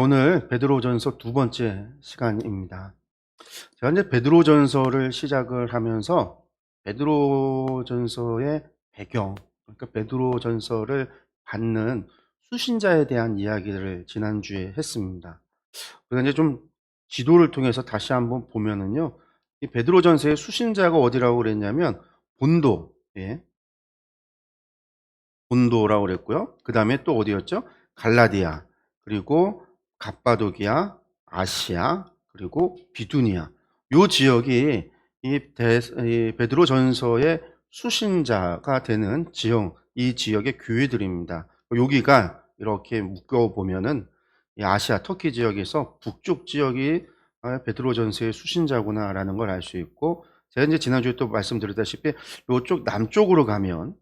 오늘 베드로전서 두 번째 시간입니다. 제가 이제 베드로전서를 시작을 하면서 베드로전서의 배경, 그러니까 베드로전서를 받는 수신자에 대한 이야기를 지난주에 했습니다. 그래서 이제 좀 지도를 통해서 다시 한번 보면은요, 이 베드로전서의 수신자가 어디라고 그랬냐면 본도, 본도라고 그랬고요. 그 다음에 또 어디였죠? 갈라디아, 그리고 갑바도기아, 아시아, 그리고 비두니아. 요 지역이 이 베드로전서의 수신자가 되는 지역, 이 지역의 교회들입니다. 여기가 이렇게 묶어 보면은 이 아시아 터키 지역에서 북쪽 지역이 베드로전서의 수신자구나라는 걸 알 수 있고, 제가 이제 지난주에 또 말씀드렸다시피 이쪽 남쪽으로 가면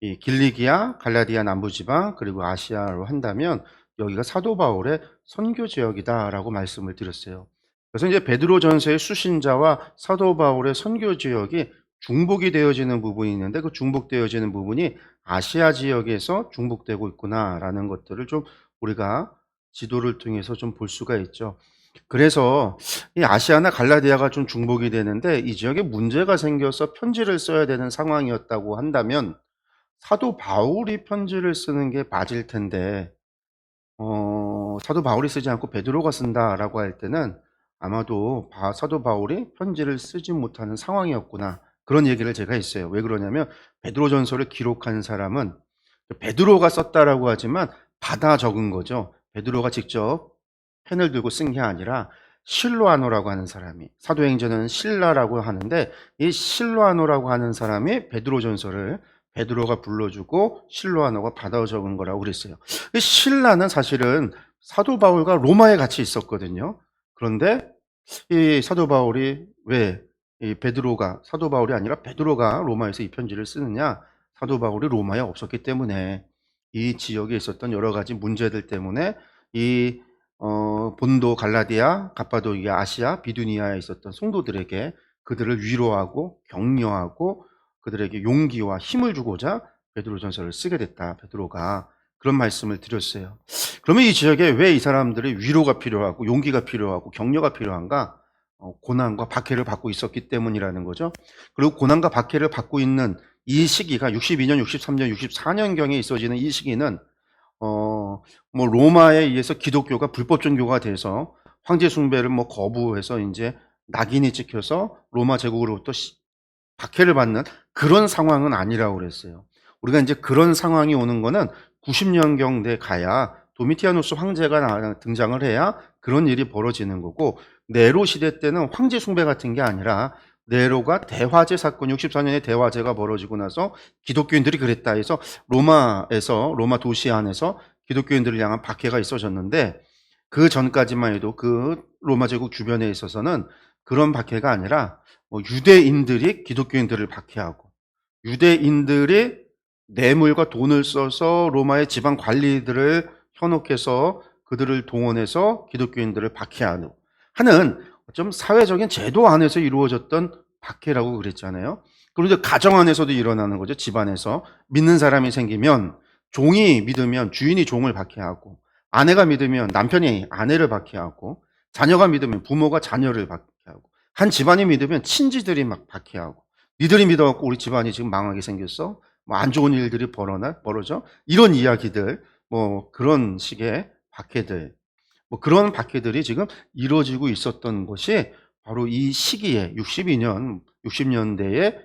이 길리기아, 갈라디아 남부지방, 그리고 아시아로 한다면 여기가 사도 바울의 선교 지역이다라고 말씀을 드렸어요. 그래서 이제 베드로전서의 수신자와 사도 바울의 선교 지역이 중복이 되어지는 부분이 있는데, 그 중복되어지는 부분이 아시아 지역에서 중복되고 있구나라는 것들을 좀 우리가 지도를 통해서 좀 볼 수가 있죠. 그래서 이 아시아나 갈라디아가 좀 중복이 되는데, 이 지역에 문제가 생겨서 편지를 써야 되는 상황이었다고 한다면 사도 바울이 편지를 쓰는 게 맞을 텐데, 사도 바울이 쓰지 않고 베드로가 쓴다라고 할 때는 아마도 사도 바울이 편지를 쓰지 못하는 상황이었구나, 그런 얘기를 제가 했어요. 왜 그러냐면 베드로전서를 기록한 사람은 베드로가 썼다라고 하지만 받아 적은 거죠. 베드로가 직접 펜을 들고 쓴 게 아니라 실로아노라고 하는 사람이, 사도행전은 실라라고 하는데 이 실로아노라고 하는 사람이 베드로전서를 베드로가 불러주고 실로아노가 받아 적은 거라고 그랬어요. 이 실라는 사실은 사도 바울과 로마에 같이 있었거든요. 그런데 이 사도 바울이 왜 이 베드로가, 사도 바울이 아니라 베드로가 로마에서 이 편지를 쓰느냐? 사도 바울이 로마에 없었기 때문에, 이 지역에 있었던 여러 가지 문제들 때문에 이 본도, 갈라디아, 갑바도기아, 아시아, 비두니아에 있었던 성도들에게 그들을 위로하고 격려하고 그들에게 용기와 힘을 주고자 베드로전서를 쓰게 됐다, 베드로가. 그런 말씀을 드렸어요. 그러면 이 지역에 왜 이 사람들이 위로가 필요하고 용기가 필요하고 격려가 필요한가? 고난과 박해를 받고 있었기 때문이라는 거죠. 그리고 고난과 박해를 받고 있는 이 시기가 62년, 63년, 64년경에 있어지는 이 시기는 뭐 로마에 의해서 기독교가 불법 종교가 돼서 황제 숭배를 뭐 거부해서 이제 낙인이 찍혀서 로마 제국으로부터 박해를 받는 그런 상황은 아니라고 그랬어요. 우리가 이제 그런 상황이 오는 거는 90년경대 가야 도미티아누스 황제가 등장을 해야 그런 일이 벌어지는 거고, 네로 시대 때는 황제 숭배 같은 게 아니라 네로가 대화제 사건, 64년에 대화제가 벌어지고 나서 기독교인들이 그랬다 해서 로마 도시 안에서 기독교인들을 향한 박해가 있어졌는데, 그 전까지만 해도 그 로마 제국 주변에 있어서는 그런 박해가 아니라 유대인들이 기독교인들을 박해하고, 유대인들이 뇌물과 돈을 써서 로마의 지방 관리들을 현혹해서 그들을 동원해서 기독교인들을 박해하는 좀 사회적인 제도 안에서 이루어졌던 박해라고 그랬잖아요. 그런데 가정 안에서도 일어나는 거죠. 집안에서 믿는 사람이 생기면 종이 믿으면 주인이 종을 박해하고, 아내가 믿으면 남편이 아내를 박해하고, 자녀가 믿으면 부모가 자녀를 박해하고, 한 집안이 믿으면 친지들이 막 박해하고, 니들이 믿어갖고 우리 집안이 지금 망하게 생겼어? 뭐 안 좋은 일들이 벌어져? 이런 이야기들, 뭐 그런 식의 박해들, 뭐 그런 박해들이 지금 이루어지고 있었던 것이 바로 이 시기에 62년, 60년대에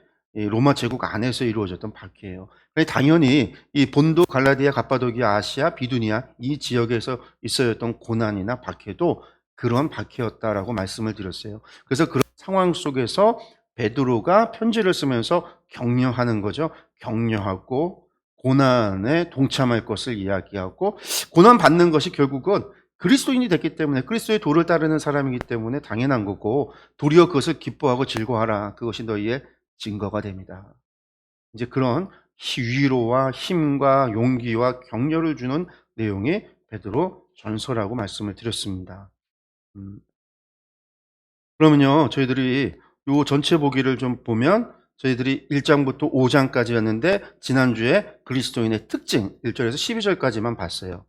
로마 제국 안에서 이루어졌던 박해예요. 당연히 이 본도, 갈라디아, 갑바도기아, 아시아, 비두니아 이 지역에서 있어졌던 고난이나 박해도 그런 박해였다라고 말씀을 드렸어요. 그래서 그런 상황 속에서 베드로가 편지를 쓰면서 격려하는 거죠. 격려하고 고난에 동참할 것을 이야기하고, 고난 받는 것이 결국은 그리스도인이 됐기 때문에, 그리스도의 도를 따르는 사람이기 때문에 당연한 거고, 도리어 그것을 기뻐하고 즐거워하라. 그것이 너희의 증거가 됩니다. 이제 그런 위로와 힘과 용기와 격려를 주는 내용이 베드로 전서라고 말씀을 드렸습니다. 그러면요, 저희들이 요 전체 보기를 좀 보면 저희들이 1장부터 5장까지였는데 지난주에 그리스도인의 특징 1절에서 12절까지만 봤어요.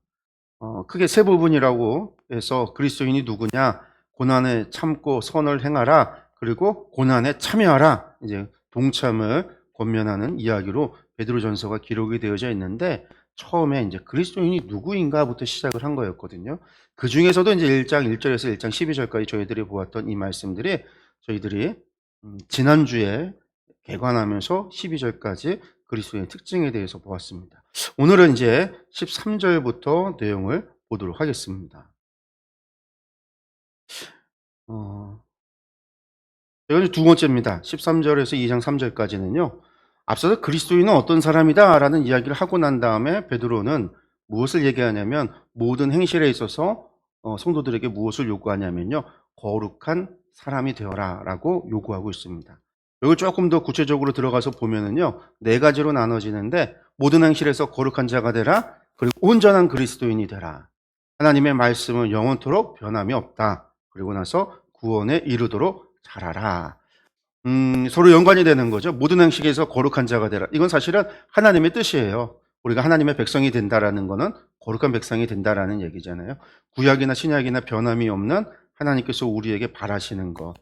크게 세 부분이라고 해서 그리스도인이 누구냐? 고난에 참고 선을 행하라. 그리고 고난에 참여하라. 이제 동참을 권면하는 이야기로 베드로전서가 기록이 되어져 있는데 처음에 이제 그리스도인이 누구인가부터 시작을 한 거였거든요. 그 중에서도 이제 1장 1절에서 1장 12절까지 저희들이 보았던 이 말씀들이 저희들이 지난주에 개관하면서 12절까지 그리스도인의 특징에 대해서 보았습니다. 오늘은 이제 13절부터 내용을 보도록 하겠습니다. 이건 두 번째입니다. 13절에서 2장 3절까지는요. 앞서서 그리스도인은 어떤 사람이다 라는 이야기를 하고 난 다음에 베드로는 무엇을 얘기하냐면 모든 행실에 있어서 성도들에게 무엇을 요구하냐면요. 거룩한 사람이 되어라 라고 요구하고 있습니다. 여기 조금 더 구체적으로 들어가서 보면은요. 네 가지로 나눠지는데 모든 행실에서 거룩한 자가 되라. 그리고 온전한 그리스도인이 되라. 하나님의 말씀은 영원토록 변함이 없다. 그리고 나서 구원에 이르도록 잘하라. 서로 연관이 되는 거죠. 모든 행실에서 거룩한 자가 되라. 이건 사실은 하나님의 뜻이에요. 우리가 하나님의 백성이 된다라는 거는 거룩한 백성이 된다라는 얘기잖아요. 구약이나 신약이나 변함이 없는 하나님께서 우리에게 바라시는 것.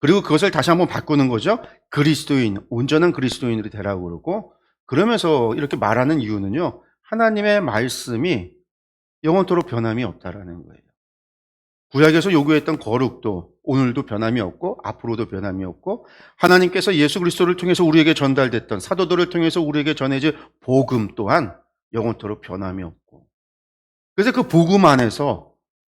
그리고 그것을 다시 한번 바꾸는 거죠. 그리스도인, 온전한 그리스도인으로 되라고 그러고 그러면서 이렇게 말하는 이유는요. 하나님의 말씀이 영원토록 변함이 없다라는 거예요. 구약에서 요구했던 거룩도 오늘도 변함이 없고 앞으로도 변함이 없고 하나님께서 예수 그리스도를 통해서 우리에게 전달됐던 사도들을 통해서 우리에게 전해질 복음 또한 영원토록 변함이 없고 그래서 그 복음 안에서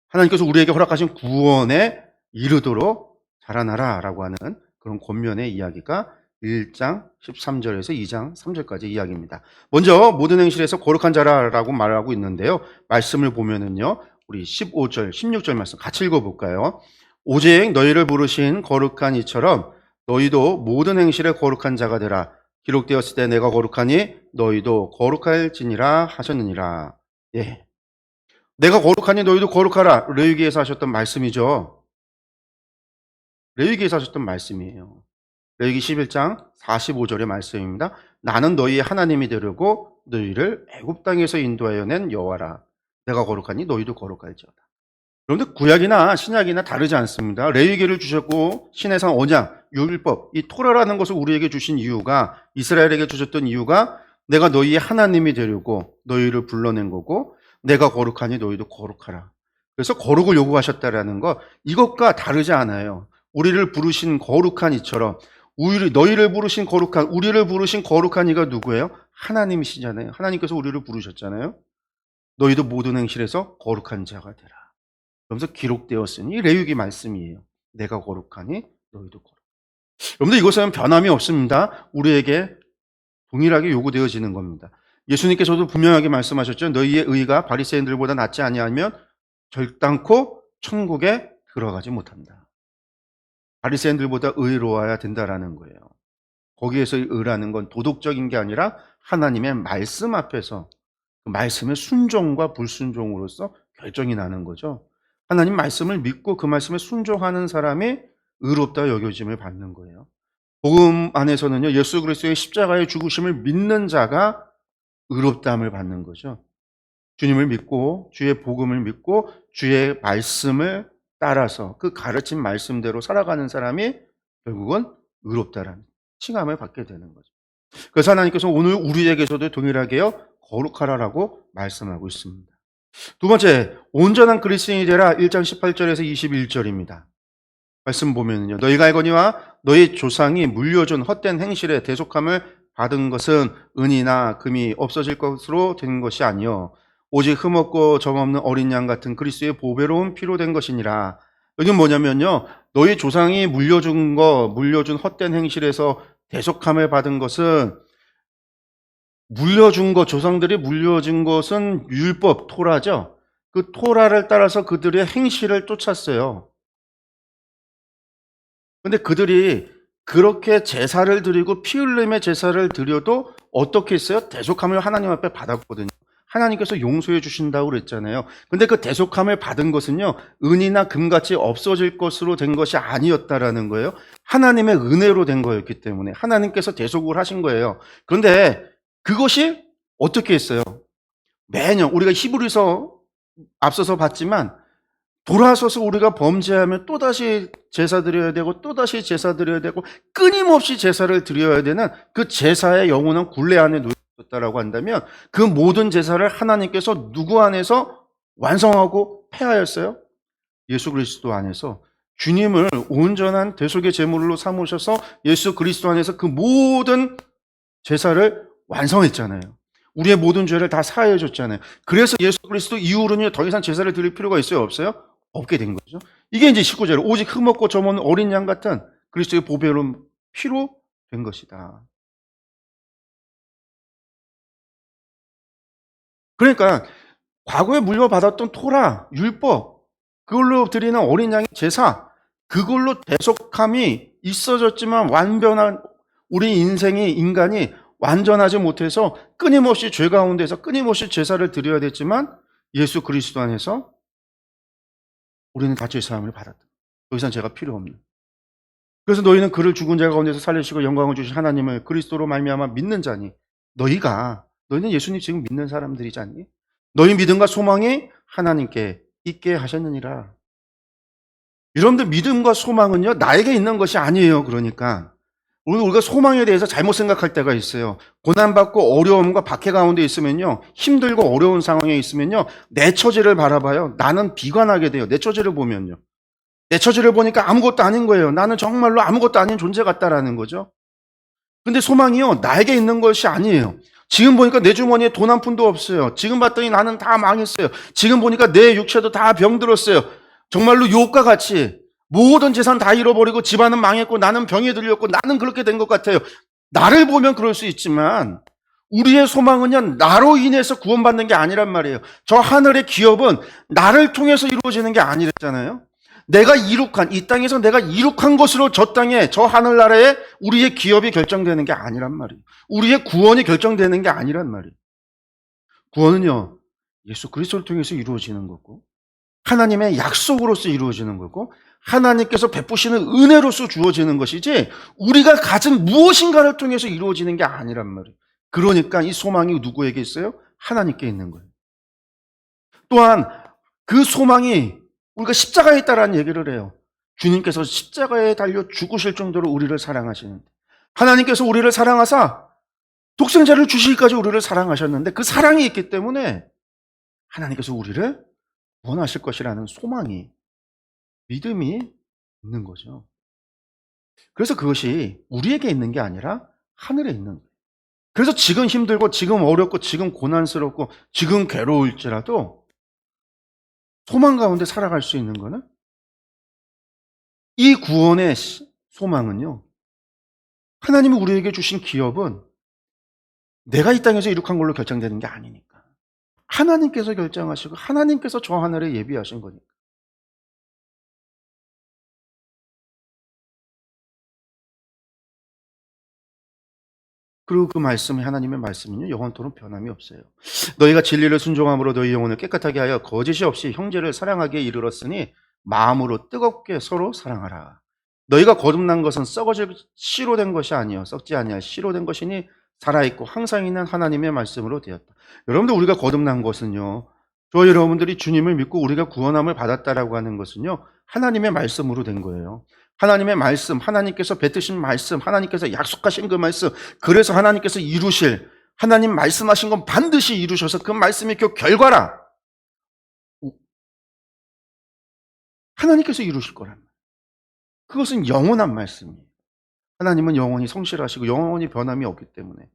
하나님께서 우리에게 허락하신 구원에 이르도록 자라나라라고 하는 그런 권면의 이야기가 1장 13절에서 2장 3절까지 이야기입니다. 먼저 모든 행실에서 거룩한 자라라고 말하고 있는데요. 말씀을 보면은요. 우리 15절, 16절 말씀 같이 읽어볼까요? 오직 너희를 부르신 거룩한 이처럼 너희도 모든 행실에 거룩한 자가 되라. 기록되었을 때 내가 거룩하니 너희도 거룩할지니라 하셨느니라. 예. 내가 거룩하니 너희도 거룩하라. 레위기에서 하셨던 말씀이죠. 레위기에서 하셨던 말씀이에요. 레위기 11장 45절의 말씀입니다. 나는 너희의 하나님이 되려고 너희를 애굽 땅에서 인도하여 낸 여호와라. 내가 거룩하니 너희도 거룩할지어다. 그런데 구약이나 신약이나 다르지 않습니다. 레위기를 주셨고 신해상 언약, 율법, 이 토라라는 것을 우리에게 주신 이유가 이스라엘에게 주셨던 이유가 내가 너희의 하나님이 되려고 너희를 불러낸 거고 내가 거룩하니 너희도 거룩하라. 그래서 거룩을 요구하셨다라는 거 이것과 다르지 않아요. 우리를 부르신 거룩한 이처럼 너희를 부르신 거룩한 우리를 부르신 거룩한 이가 누구예요? 하나님이시잖아요. 하나님께서 우리를 부르셨잖아요. 너희도 모든 행실에서 거룩한 자가 되라. 그러면서 기록되었으니 레위기 말씀이에요. 내가 거룩하니 너희도 거룩. 여러분들 이것은 변함이 없습니다. 우리에게 동일하게 요구되어지는 겁니다. 예수님께서도 분명하게 말씀하셨죠. 너희의 의가 바리새인들보다 낫지 아니하면 결단코 천국에 들어가지 못한다. 바리새인들보다 의로워야 된다라는 거예요. 거기에서 의라는 건 도덕적인 게 아니라 하나님의 말씀 앞에서 그 말씀의 순종과 불순종으로서 결정이 나는 거죠. 하나님 말씀을 믿고 그 말씀에 순종하는 사람이 의롭다 여겨짐을 받는 거예요. 복음 안에서는요. 예수 그리스도의 십자가의 죽으심을 믿는 자가 의롭다함을 받는 거죠. 주님을 믿고 주의 복음을 믿고 주의 말씀을 따라서 그 가르친 말씀대로 살아가는 사람이 결국은 의롭다라는 칭함을 받게 되는 거죠. 그래서 하나님께서 오늘 우리에게서도 동일하게요. 거룩하라라고 말씀하고 있습니다. 두 번째, 온전한 그리스도인이 되라 1장 18절에서 21절입니다. 말씀 보면요. 너희가 알거니와 너희 조상이 물려준 헛된 행실에 대속함을 받은 것은 은이나 금이 없어질 것으로 된 것이 아니요 오직 흠없고 정없는 어린 양 같은 그리스도의 보배로운 피로 된 것이니라. 여기 뭐냐면요. 너희 조상이 물려준 헛된 행실에서 대속함을 받은 것은 조상들이 물려준 것은 율법, 토라죠. 그 토라를 따라서 그들의 행실을 쫓았어요. 근데 그들이 그렇게 제사를 드리고 피 흘림의 제사를 드려도 어떻게 했어요? 대속함을 하나님 앞에 받았거든요. 하나님께서 용서해 주신다고 그랬잖아요. 근데 그 대속함을 받은 것은요, 은이나 금같이 없어질 것으로 된 것이 아니었다라는 거예요. 하나님의 은혜로 된 거였기 때문에 하나님께서 대속을 하신 거예요. 그런데 그것이 어떻게 했어요? 매년 우리가 히브리서 앞서서 봤지만 돌아서서 우리가 범죄하면 또다시 제사 드려야 되고 또다시 제사 드려야 되고 끊임없이 제사를 드려야 되는 그 제사의 영원한 굴레 안에 놓였다라고 한다면 그 모든 제사를 하나님께서 누구 안에서 완성하고 폐하였어요? 예수 그리스도 안에서 주님을 온전한 대속의 제물로 삼으셔서 예수 그리스도 안에서 그 모든 제사를 완성했잖아요. 우리의 모든 죄를 다 사하여 줬잖아요. 그래서 예수 그리스도 이후로는 더 이상 제사를 드릴 필요가 있어요? 없어요? 없게 된 거죠. 이게 이제 19절. 오직 흠없고 점없는 어린 양 같은 그리스도의 보배로운 피로 된 것이다. 그러니까 과거에 물려받았던 토라, 율법, 그걸로 드리는 어린 양의 제사, 그걸로 대속함이 있어졌지만 완전한 우리 인간이 완전하지 못해서 끊임없이 죄 가운데서 끊임없이 제사를 드려야 됐지만 예수 그리스도 안에서 우리는 다 죄사함을 받았다. 더 이상 죄가 필요 없는. 그래서 너희는 그를 죽은 자 가운데서 살리시고 영광을 주신 하나님을 그리스도로 말미암아 믿는 자니 너희는 예수님 지금 믿는 사람들이잖니? 너희 믿음과 소망이 하나님께 있게 하셨느니라. 여러분들 믿음과 소망은요 나에게 있는 것이 아니에요. 그러니까 오늘 우리가 소망에 대해서 잘못 생각할 때가 있어요. 고난받고 어려움과 박해 가운데 있으면요 힘들고 어려운 상황에 있으면요 내 처지를 바라봐요. 나는 비관하게 돼요. 내 처지를 보면요. 내 처지를 보니까 아무것도 아닌 거예요. 나는 정말로 아무것도 아닌 존재 같다라는 거죠. 근데 소망이요 나에게 있는 것이 아니에요. 지금 보니까 내 주머니에 돈 한 푼도 없어요. 지금 봤더니 나는 다 망했어요. 지금 보니까 내 육체도 다 병들었어요. 정말로 욥과 같이 모든 재산 다 잃어버리고 집안은 망했고 나는 병에 들렸고 나는 그렇게 된 것 같아요. 나를 보면 그럴 수 있지만 우리의 소망은요 나로 인해서 구원받는 게 아니란 말이에요. 저 하늘의 기업은 나를 통해서 이루어지는 게 아니랬잖아요. 내가 이룩한 이 땅에서 내가 이룩한 것으로 저 땅에 저 하늘나라에 우리의 기업이 결정되는 게 아니란 말이에요. 우리의 구원이 결정되는 게 아니란 말이에요. 구원은요 예수 그리스도를 통해서 이루어지는 거고 하나님의 약속으로서 이루어지는 거고 하나님께서 베푸시는 은혜로서 주어지는 것이지 우리가 가진 무엇인가를 통해서 이루어지는 게 아니란 말이에요. 그러니까 이 소망이 누구에게 있어요? 하나님께 있는 거예요. 또한 그 소망이 우리가 십자가에 있다라는 얘기를 해요. 주님께서 십자가에 달려 죽으실 정도로 우리를 사랑하시는데 하나님께서 우리를 사랑하사 독생자를 주시기까지 우리를 사랑하셨는데 그 사랑이 있기 때문에 하나님께서 우리를 구원하실 것이라는 소망이 믿음이 있는 거죠. 그래서 그것이 우리에게 있는 게 아니라 하늘에 있는 거예요. 그래서 지금 힘들고 지금 어렵고 지금 고난스럽고 지금 괴로울지라도 소망 가운데 살아갈 수 있는 거는 이 구원의 소망은요. 하나님이 우리에게 주신 기업은 내가 이 땅에서 이룩한 걸로 결정되는 게 아니니까. 하나님께서 결정하시고 하나님께서 저 하늘에 예비하신 거니까. 그리고 그 말씀이 하나님의 말씀은요. 영원토록 변함이 없어요. 너희가 진리를 순종함으로 너희 영혼을 깨끗하게 하여 거짓이 없이 형제를 사랑하기에 이르렀으니 마음으로 뜨겁게 서로 사랑하라. 너희가 거듭난 것은 썩어질 씨로 된 것이 아니요 썩지 아니할 씨로 된 것이니 살아있고 항상 있는 하나님의 말씀으로 되었다. 여러분들 우리가 거듭난 것은요. 저 여러분들이 주님을 믿고 우리가 구원함을 받았다라고 하는 것은요. 하나님의 말씀으로 된 거예요. 하나님의 말씀, 하나님께서 뱉으신 말씀, 하나님께서 약속하신 그 말씀, 그래서 하나님께서 이루실, 하나님 말씀하신 건 반드시 이루셔서 그 말씀이 그 결과라. 하나님께서 이루실 거란 말이에요. 그것은 영원한 말씀이에요. 하나님은 영원히 성실하시고 영원히 변함이 없기 때문에.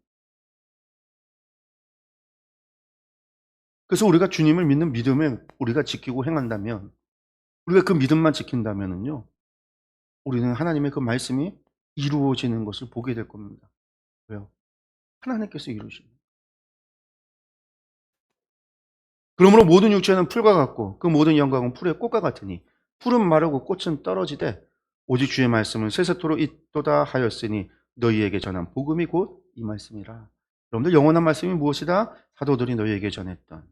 그래서 우리가 주님을 믿는 믿음을 우리가 지키고 행한다면, 우리가 그 믿음만 지킨다면은요, 우리는 하나님의 그 말씀이 이루어지는 것을 보게 될 겁니다. 왜요? 하나님께서 이루시는. 그러므로 모든 육체는 풀과 같고 그 모든 영광은 풀의 꽃과 같으니 풀은 마르고 꽃은 떨어지되 오직 주의 말씀은 세세토록 있도다 하였으니 너희에게 전한 복음이 곧 이 말씀이라. 여러분들 영원한 말씀이 무엇이다? 사도들이 너희에게 전했던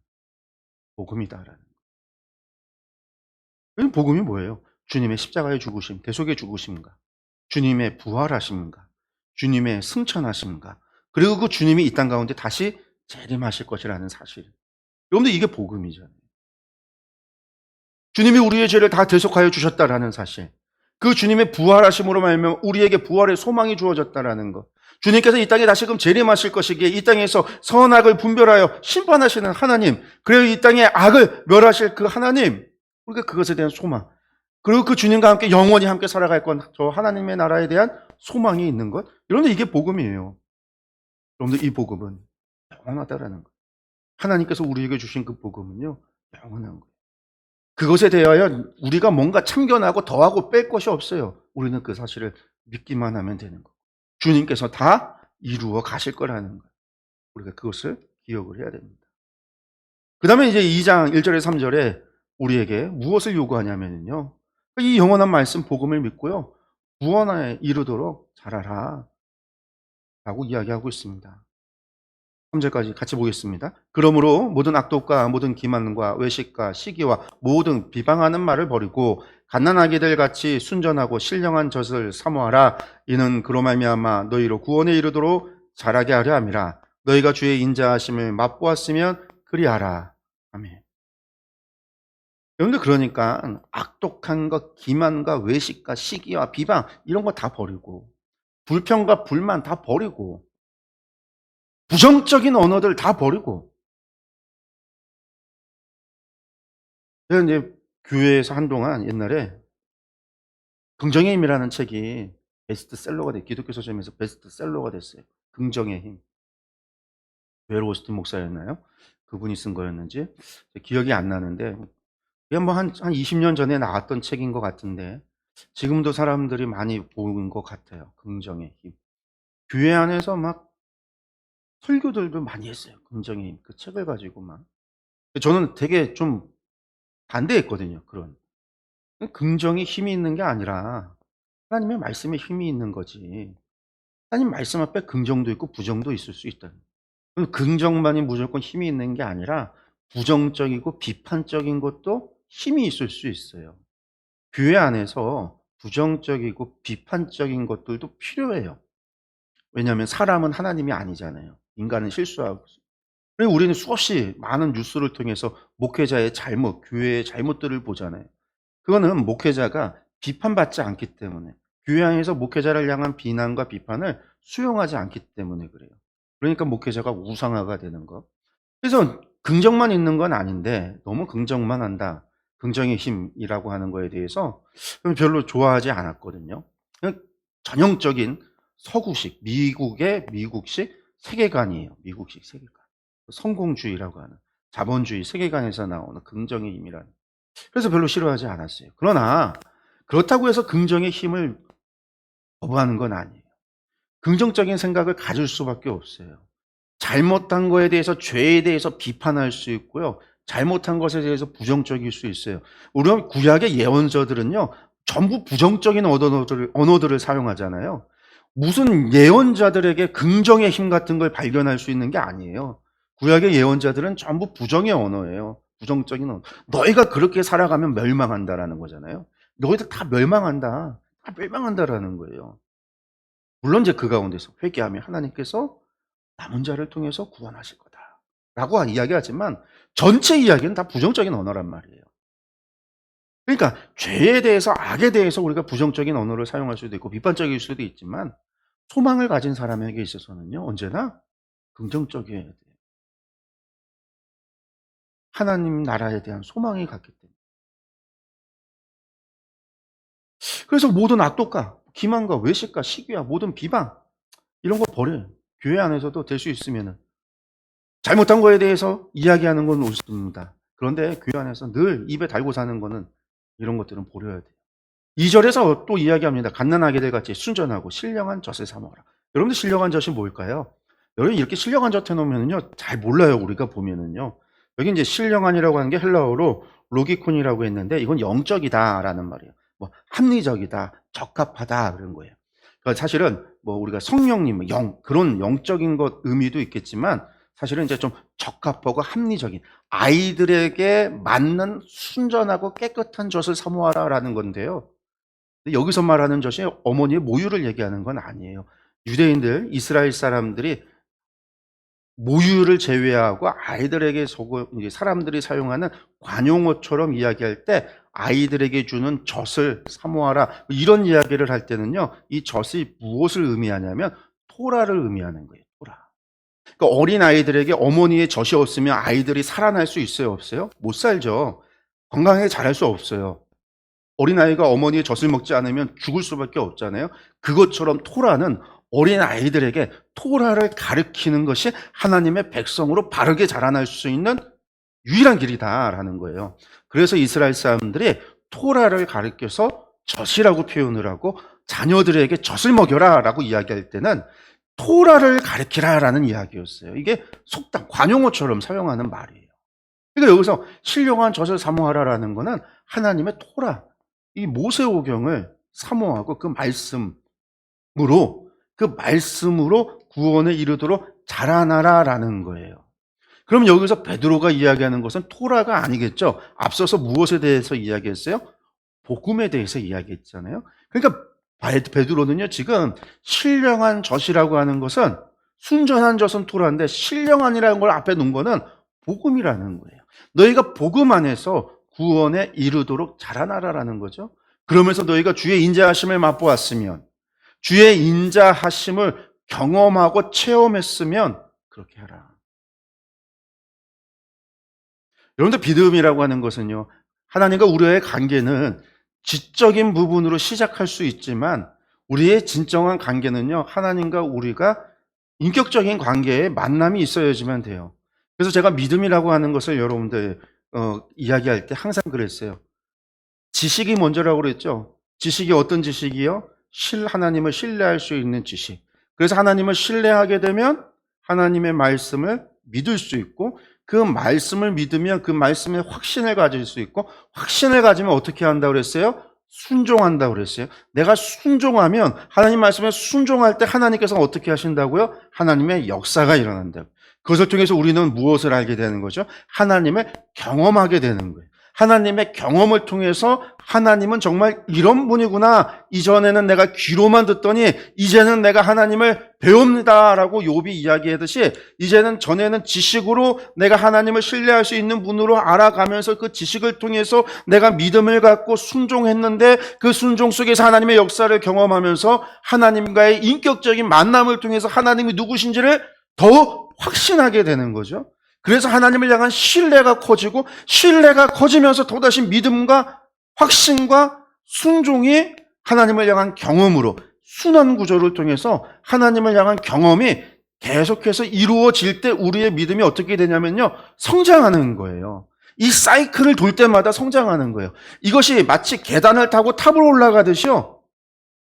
복음이다라는. 그럼 복음이 뭐예요? 주님의 십자가의 죽으심, 대속의 죽으심과 주님의 부활하심과 주님의 승천하심과 그리고 그 주님이 이 땅 가운데 다시 재림하실 것이라는 사실. 여러분들 이게 복음이잖아요. 주님이 우리의 죄를 다 대속하여 주셨다라는 사실. 그 주님의 부활하심으로 말하면 우리에게 부활의 소망이 주어졌다라는 것. 주님께서 이 땅에 다시금 재림하실 것이기에 이 땅에서 선악을 분별하여 심판하시는 하나님, 그리고 이 땅에 악을 멸하실 그 하나님, 우리가 그것에 대한 소망, 그리고 그 주님과 함께 영원히 함께 살아갈 건 저 하나님의 나라에 대한 소망이 있는 것. 여러분들 이게 복음이에요. 여러분들 이 복음은 영원하다라는 것. 하나님께서 우리에게 주신 그 복음은요, 영원한 거예요. 그것에 대하여 우리가 뭔가 참견하고 더하고 뺄 것이 없어요. 우리는 그 사실을 믿기만 하면 되는 거예요. 주님께서 다 이루어 가실 거라는 거예요. 우리가 그것을 기억을 해야 됩니다. 그 다음에 이제 2장 1절에 3절에 우리에게 무엇을 요구하냐면요, 이 영원한 말씀 복음을 믿고요, 구원에 이르도록 잘하라 라고 이야기하고 있습니다. 3절까지 같이 보겠습니다. 그러므로 모든 악독과 모든 기만과 외식과 시기와 모든 비방하는 말을 버리고 갓난아기들 같이 순전하고 신령한 젖을 사모하라. 이는 그로 말미암아 너희로 구원에 이르도록 자라게 하려 함이라. 너희가 주의 인자하심을 맛보았으면 그리하라. 아멘. 여러분들, 그러니까 악독한 것, 기만과 외식과 시기와 비방 이런 거 다 버리고, 불평과 불만 다 버리고, 부정적인 언어들 다 버리고. 제가 이제 교회에서 한동안 옛날에 긍정의 힘이라는 책이 베스트셀러가 기독교 서점에서 베스트셀러가 됐어요. 긍정의 힘. 웰 오스틴 목사였나요? 그분이 쓴 거였는지 기억이 안 나는데, 그게 뭐 한 20년 전에 나왔던 책인 것 같은데 지금도 사람들이 많이 보는 것 같아요. 긍정의 힘. 교회 안에서 막 설교들도 많이 했어요. 긍정의 힘. 그 책을 가지고 막. 저는 되게 좀 반대했거든요. 그런. 긍정이 힘이 있는 게 아니라 하나님의 말씀에 힘이 있는 거지. 하나님 말씀 앞에 긍정도 있고 부정도 있을 수 있다. 긍정만이 무조건 힘이 있는 게 아니라 부정적이고 비판적인 것도 힘이 있을 수 있어요. 교회 안에서 부정적이고 비판적인 것들도 필요해요. 왜냐하면 사람은 하나님이 아니잖아요. 인간은 실수하고. 그리고 우리는 수없이 많은 뉴스를 통해서 목회자의 잘못, 교회의 잘못들을 보잖아요. 그거는 목회자가 비판받지 않기 때문에, 교회 안에서 목회자를 향한 비난과 비판을 수용하지 않기 때문에 그래요. 그러니까 목회자가 우상화가 되는 거. 그래서 긍정만 있는 건 아닌데 너무 긍정만 한다. 긍정의 힘이라고 하는 거에 대해서 별로 좋아하지 않았거든요. 전형적인 서구식, 미국식 세계관이에요. 미국식 세계관. 성공주의라고 하는 자본주의 세계관에서 나오는 긍정의 힘이라는. 그래서 별로 싫어하지 않았어요. 그러나 그렇다고 해서 긍정의 힘을 거부하는 건 아니에요. 긍정적인 생각을 가질 수밖에 없어요. 잘못한 거에 대해서, 죄에 대해서 비판할 수 있고요, 잘못한 것에 대해서 부정적일 수 있어요. 우리 구약의 예언자들은요 전부 부정적인 언어들을 사용하잖아요. 무슨 예언자들에게 긍정의 힘 같은 걸 발견할 수 있는 게 아니에요. 구약의 예언자들은 전부 부정의 언어예요. 부정적인 언어. 너희가 그렇게 살아가면 멸망한다라는 거잖아요. 너희들 다 멸망한다. 다 멸망한다라는 거예요. 물론 이제 그 가운데서 회개하면 하나님께서 남은 자를 통해서 구원하실 거다 라고 이야기하지만 전체 이야기는 다 부정적인 언어란 말이에요. 그러니까 죄에 대해서, 악에 대해서 우리가 부정적인 언어를 사용할 수도 있고 비판적일 수도 있지만 소망을 가진 사람에게 있어서는요 언제나 긍정적이어야 돼요. 하나님 나라에 대한 소망이 갖기 때문에. 그래서 모든 악독과 기만과 외식과 시기와 모든 비방 이런 거 버려요. 교회 안에서도 될 수 있으면은. 잘못한 거에 대해서 이야기하는 건 옳습니다. 그런데 교회 안에서 늘 입에 달고 사는 거는 이런 것들은 버려야 돼요. 2절에서 또 이야기합니다. 갓난아기들 같이 순전하고 신령한 젖을 사모하라. 여러분들 신령한 젖이 뭘까요? 여러분 이렇게 신령한 젖 해놓으면요 잘 몰라요. 우리가 보면은요 여기 이제 신령한이라고 하는 게 헬라어로 로기콘이라고 했는데 이건 영적이다라는 말이에요. 뭐 합리적이다, 적합하다 그런 거예요. 그러니까 사실은 뭐 우리가 성령님, 영 그런 영적인 것 의미도 있겠지만 사실은 이제 좀 적합하고 합리적인 아이들에게 맞는 순전하고 깨끗한 젖을 사모하라라는 건데요. 여기서 말하는 젖이 어머니의 모유를 얘기하는 건 아니에요. 유대인들, 이스라엘 사람들이 모유를 제외하고 아이들에게 사람들이 사용하는 관용어처럼 이야기할 때 아이들에게 주는 젖을 사모하라. 이런 이야기를 할 때는요, 이 젖이 무엇을 의미하냐면 토라를 의미하는 거예요. 토라. 그러니까 어린 아이들에게 어머니의 젖이 없으면 아이들이 살아날 수 있어요, 없어요? 못 살죠. 건강하게 자랄 수 없어요. 어린아이가 어머니의 젖을 먹지 않으면 죽을 수밖에 없잖아요. 그것처럼 토라는 어린 아이들에게 토라를 가르치는 것이 하나님의 백성으로 바르게 자라날 수 있는 유일한 길이다라는 거예요. 그래서 이스라엘 사람들이 토라를 가르쳐서 젖이라고 표현을 하고 자녀들에게 젖을 먹여라라고 이야기할 때는 토라를 가르치라라는 이야기였어요. 이게 속담, 관용어처럼 사용하는 말이에요. 그러니까 여기서 신령한 젖을 사모하라라는 거는 하나님의 토라, 이 모세오경을 사모하고 그 말씀으로 구원에 이르도록 자라나라라는 거예요. 그럼 여기서 베드로가 이야기하는 것은 토라가 아니겠죠. 앞서서 무엇에 대해서 이야기했어요? 복음에 대해서 이야기했잖아요. 그러니까 베드로는요, 지금 신령한 젖이라고 하는 것은 순전한 젖은 토라인데 신령한이라는 걸 앞에 놓은 거는 복음이라는 거예요. 너희가 복음 안에서 구원에 이르도록 자라나라라는 거죠. 그러면서 너희가 주의 인자하심을 맛보았으면, 주의 인자하심을 경험하고 체험했으면 그렇게 하라. 여러분들, 믿음이라고 하는 것은요, 하나님과 우리의 관계는 지적인 부분으로 시작할 수 있지만 우리의 진정한 관계는요, 하나님과 우리가 인격적인 관계에 만남이 있어야지만 돼요. 그래서 제가 믿음이라고 하는 것을 여러분들 이야기할 때 항상 그랬어요. 지식이 먼저라고 그랬죠. 지식이 어떤 지식이요? 하나님을 신뢰할 수 있는 지식. 그래서 하나님을 신뢰하게 되면 하나님의 말씀을 믿을 수 있고, 그 말씀을 믿으면 그 말씀에 확신을 가질 수 있고, 확신을 가지면 어떻게 한다고 그랬어요? 순종한다고 그랬어요. 내가 순종하면, 하나님 말씀에 순종할 때 하나님께서 어떻게 하신다고요? 하나님의 역사가 일어난다고. 그것을 통해서 우리는 무엇을 알게 되는 거죠? 하나님을 경험하게 되는 거예요. 하나님의 경험을 통해서 하나님은 정말 이런 분이구나. 이전에는 내가 귀로만 듣더니 이제는 내가 하나님을 배웁니다라고 욥이 이야기하듯이, 이제는 전에는 지식으로 내가 하나님을 신뢰할 수 있는 분으로 알아가면서 그 지식을 통해서 내가 믿음을 갖고 순종했는데, 그 순종 속에서 하나님의 역사를 경험하면서 하나님과의 인격적인 만남을 통해서 하나님이 누구신지를 더욱 확신하게 되는 거죠. 그래서 하나님을 향한 신뢰가 커지고, 신뢰가 커지면서 또다시 믿음과 확신과 순종이 하나님을 향한 경험으로, 순환 구조를 통해서 하나님을 향한 경험이 계속해서 이루어질 때 우리의 믿음이 어떻게 되냐면요, 성장하는 거예요. 이 사이클을 돌 때마다 성장하는 거예요. 이것이 마치 계단을 타고 탑을 올라가듯이요,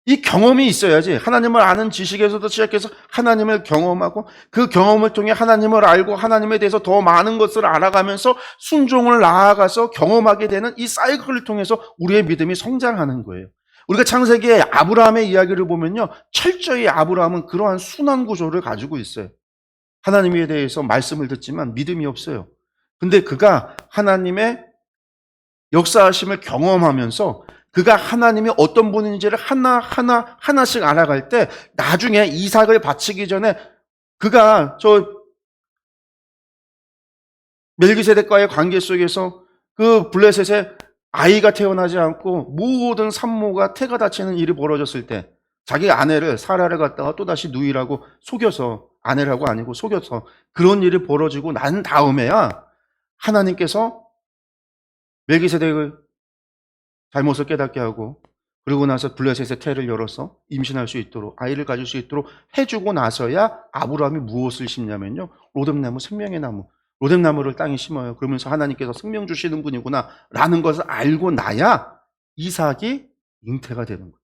이 경험이 있어야지, 하나님을 아는 지식에서도 시작해서 하나님을 경험하고, 그 경험을 통해 하나님을 알고 하나님에 대해서 더 많은 것을 알아가면서 순종을 나아가서 경험하게 되는 이 사이클을 통해서 우리의 믿음이 성장하는 거예요. 우리가 창세기의 아브라함의 이야기를 보면요, 철저히 아브라함은 그러한 순환 구조를 가지고 있어요. 하나님에 대해서 말씀을 듣지만 믿음이 없어요. 근데 그가 하나님의 역사하심을 경험하면서 그가 하나님이 어떤 분인지를 하나씩 알아갈 때, 나중에 이삭을 바치기 전에 그가 멜기세덱과의 관계 속에서 그 블레셋에 아이가 태어나지 않고 모든 산모가 태가 다치는 일이 벌어졌을 때, 자기 아내를 사라를 갖다가 또다시 누이라고 속여서, 아내라고 아니고 속여서 그런 일이 벌어지고 난 다음에야 하나님께서 멜기세덱을 잘못을 깨닫게 하고, 그러고 나서 블레셋의 태를 열어서 임신할 수 있도록, 아이를 가질 수 있도록 해주고 나서야 아브라함이 무엇을 심냐면요, 로뎀나무, 생명의 나무, 로뎀나무를 땅에 심어요. 그러면서 하나님께서 생명 주시는 분이구나 라는 것을 알고 나야 이삭이 잉태가 되는 거예요.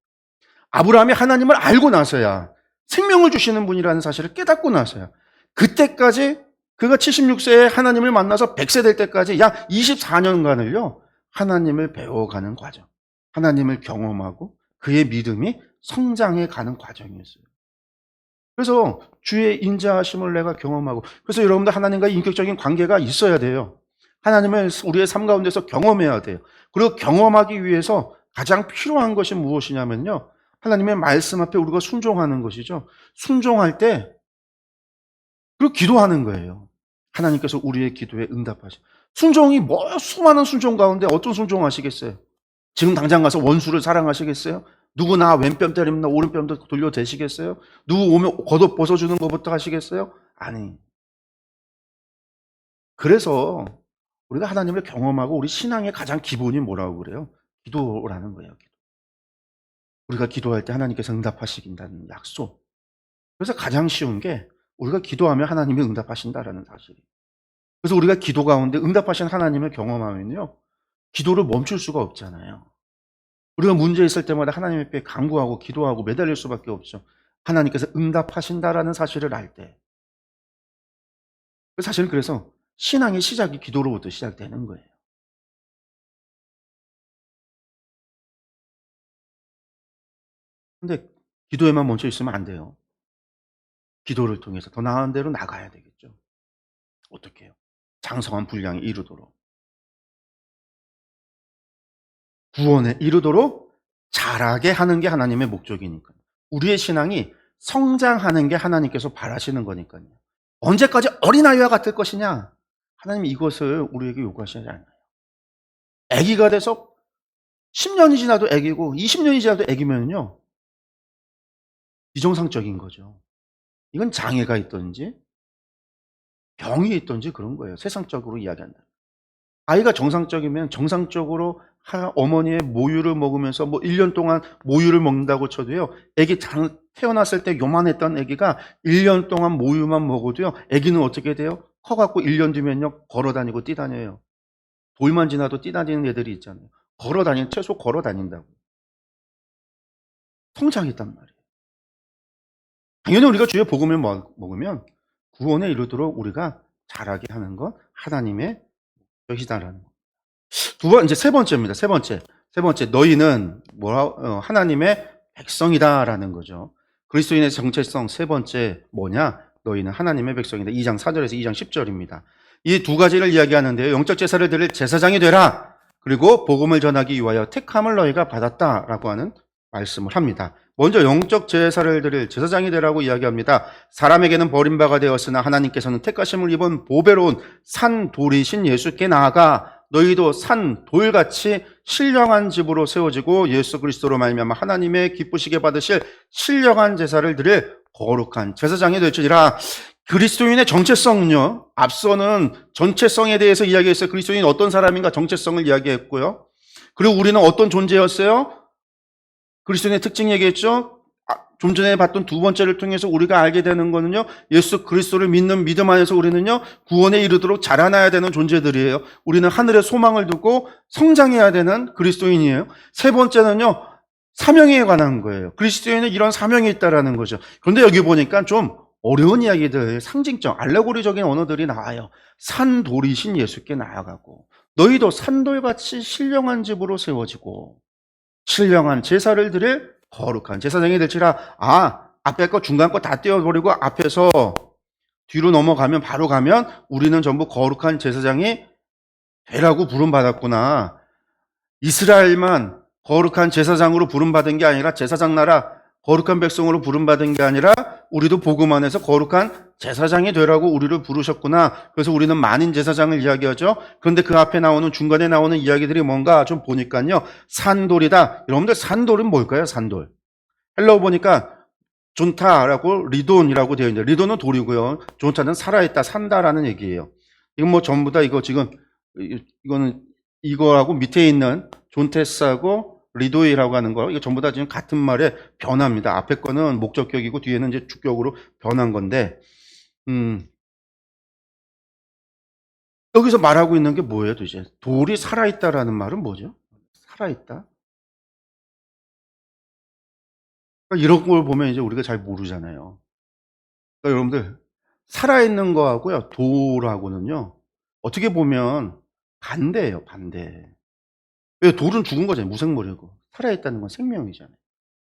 아브라함이 하나님을 알고 나서야, 생명을 주시는 분이라는 사실을 깨닫고 나서야, 그때까지 그가 76세에 하나님을 만나서 100세 될 때까지 약 24년간을요 하나님을 배워가는 과정, 하나님을 경험하고 그의 믿음이 성장해 가는 과정이었어요. 그래서 주의 인자하심을 내가 경험하고, 그래서 여러분들 하나님과 인격적인 관계가 있어야 돼요. 하나님을 우리의 삶 가운데서 경험해야 돼요. 그리고 경험하기 위해서 가장 필요한 것이 무엇이냐면요, 하나님의 말씀 앞에 우리가 순종하는 것이죠. 순종할 때 그리고 기도하는 거예요. 하나님께서 우리의 기도에 응답하셔. 순종이 수많은 순종 가운데 어떤 순종하시겠어요? 지금 당장 가서 원수를 사랑하시겠어요? 누구 나 왼뺨 때리면 나 오른뺨도 돌려대시겠어요? 누구 오면 겉옷 벗어주는 것부터 하시겠어요? 아니. 그래서 우리가 하나님을 경험하고 우리 신앙의 가장 기본이 뭐라고 그래요? 기도라는 거예요. 기도. 우리가 기도할 때 하나님께서 응답하시긴다는 약속. 그래서 가장 쉬운 게 우리가 기도하면 하나님이 응답하신다라는 사실이에요. 그래서 우리가 기도 가운데 응답하신 하나님을 경험하면요, 기도를 멈출 수가 없잖아요. 우리가 문제 있을 때마다 하나님 앞에 간구하고 기도하고 매달릴 수밖에 없죠. 하나님께서 응답하신다라는 사실을 알 때. 사실은 그래서 신앙의 시작이 기도로부터 시작되는 거예요. 근데 기도에만 멈춰 있으면 안 돼요. 기도를 통해서 더 나은 데로 나가야 되겠죠. 어떻게 해요? 장성한 분량에 이르도록. 구원에 이르도록 자라게 하는 게 하나님의 목적이니까요. 우리의 신앙이 성장하는 게 하나님께서 바라시는 거니까요. 언제까지 어린아이와 같을 것이냐? 하나님이 이것을 우리에게 요구하시지 않아요. 아기가 돼서 10년이 지나도 아기고 20년이 지나도 아기면요, 비정상적인 거죠. 이건 장애가 있든지 병이 있든지 그런 거예요. 세상적으로 이야기한다. 아이가 정상적이면 정상적으로 어머니의 모유를 먹으면서 뭐 1년 동안 모유를 먹는다고 쳐도요, 아기 태어났을 때 요만했던 아기가 1년 동안 모유만 먹어도요, 아기는 어떻게 돼요? 커갖고 1년 뒤면요, 걸어다니고 뛰다녀요. 돌만 지나도 뛰다니는 애들이 있잖아요. 최소 걸어다닌다고. 성장했단 말이에요. 당연히 우리가 주의 복음을 먹으면 구원에 이르도록 우리가 자라게 하는 건 하나님의 뜻이다라는 거. 이제 세 번째입니다. 세 번째, 너희는 하나님의 백성이다라는 거죠. 그리스도인의 정체성 세 번째 뭐냐? 너희는 하나님의 백성이다. 2장 4절에서 2장 10절입니다. 이 두 가지를 이야기하는데요. 영적 제사를 드릴 제사장이 되라. 그리고 복음을 전하기 위하여 택함을 너희가 받았다라고 하는 말씀을 합니다. 먼저 영적 제사를 드릴 제사장이 되라고 이야기합니다. 사람에게는 버림받아 되었으나 하나님께서는 택하심을 입은 보배로운 산 돌이신 예수께 나아가 너희도 산 돌같이 신령한 집으로 세워지고 예수 그리스도로 말미암아 하나님의 기쁘시게 받으실 신령한 제사를 드릴 거룩한 제사장이 될지니라. 그리스도인의 정체성은요, 앞서는 전체성에 대해서 이야기했어요. 그리스도인은 어떤 사람인가 정체성을 이야기했고요. 그리고 우리는 어떤 존재였어요? 그리스도인의 특징 얘기했죠. 좀 전에 봤던 두 번째를 통해서 우리가 알게 되는 거는요, 예수 그리스도를 믿는 믿음 안에서 우리는요, 구원에 이르도록 자라나야 되는 존재들이에요. 우리는 하늘의 소망을 두고 성장해야 되는 그리스도인이에요. 세 번째는요, 사명에 관한 거예요. 그리스도인은 이런 사명이 있다라는 거죠. 그런데 여기 보니까 좀 어려운 이야기들, 상징적, 알레고리적인 언어들이 나와요. 산돌이신 예수께 나아가고 너희도 산돌같이 신령한 집으로 세워지고 신령한 제사를 드릴 거룩한 제사장이 될지라. 앞에 거 중간 거 다 떼어버리고 앞에서 뒤로 넘어가면 바로 가면 우리는 전부 거룩한 제사장이 되라고 부름받았구나. 이스라엘만 거룩한 제사장으로 부름받은 게 아니라, 제사장 나라 거룩한 백성으로 부름받은 게 아니라 우리도 복음 안에서 거룩한 제사장이 되라고 우리를 부르셨구나. 그래서 우리는 만인 제사장을 이야기하죠. 그런데 그 앞에 나오는, 중간에 나오는 이야기들이 뭔가 좀 보니까요, 산돌이다. 여러분들 산돌은 뭘까요? 산돌. 헬라어 보니까 존타라고 리돈이라고 되어 있는데, 리돈은 돌이고요, 존타는 살아있다, 산다라는 얘기예요. 이건 뭐 전부 다 이거 지금 이거는 이거하고 밑에 있는 존테스하고 리도이라고 하는 거, 이거 전부 다 지금 같은 말의 변화입니다. 앞에 거는 목적격이고 뒤에는 이제 주격으로 변한 건데, 여기서 말하고 있는 게 뭐예요, 도대체? 돌이 살아있다라는 말은 뭐죠? 살아있다? 그러니까 이런 걸 보면 이제 우리가 잘 모르잖아요. 그러니까 여러분들, 살아있는 거하고요, 돌하고는요, 어떻게 보면 반대예요, 반대. 왜? 돌은 죽은 거잖아요. 무생물이고. 살아있다는 건 생명이잖아요.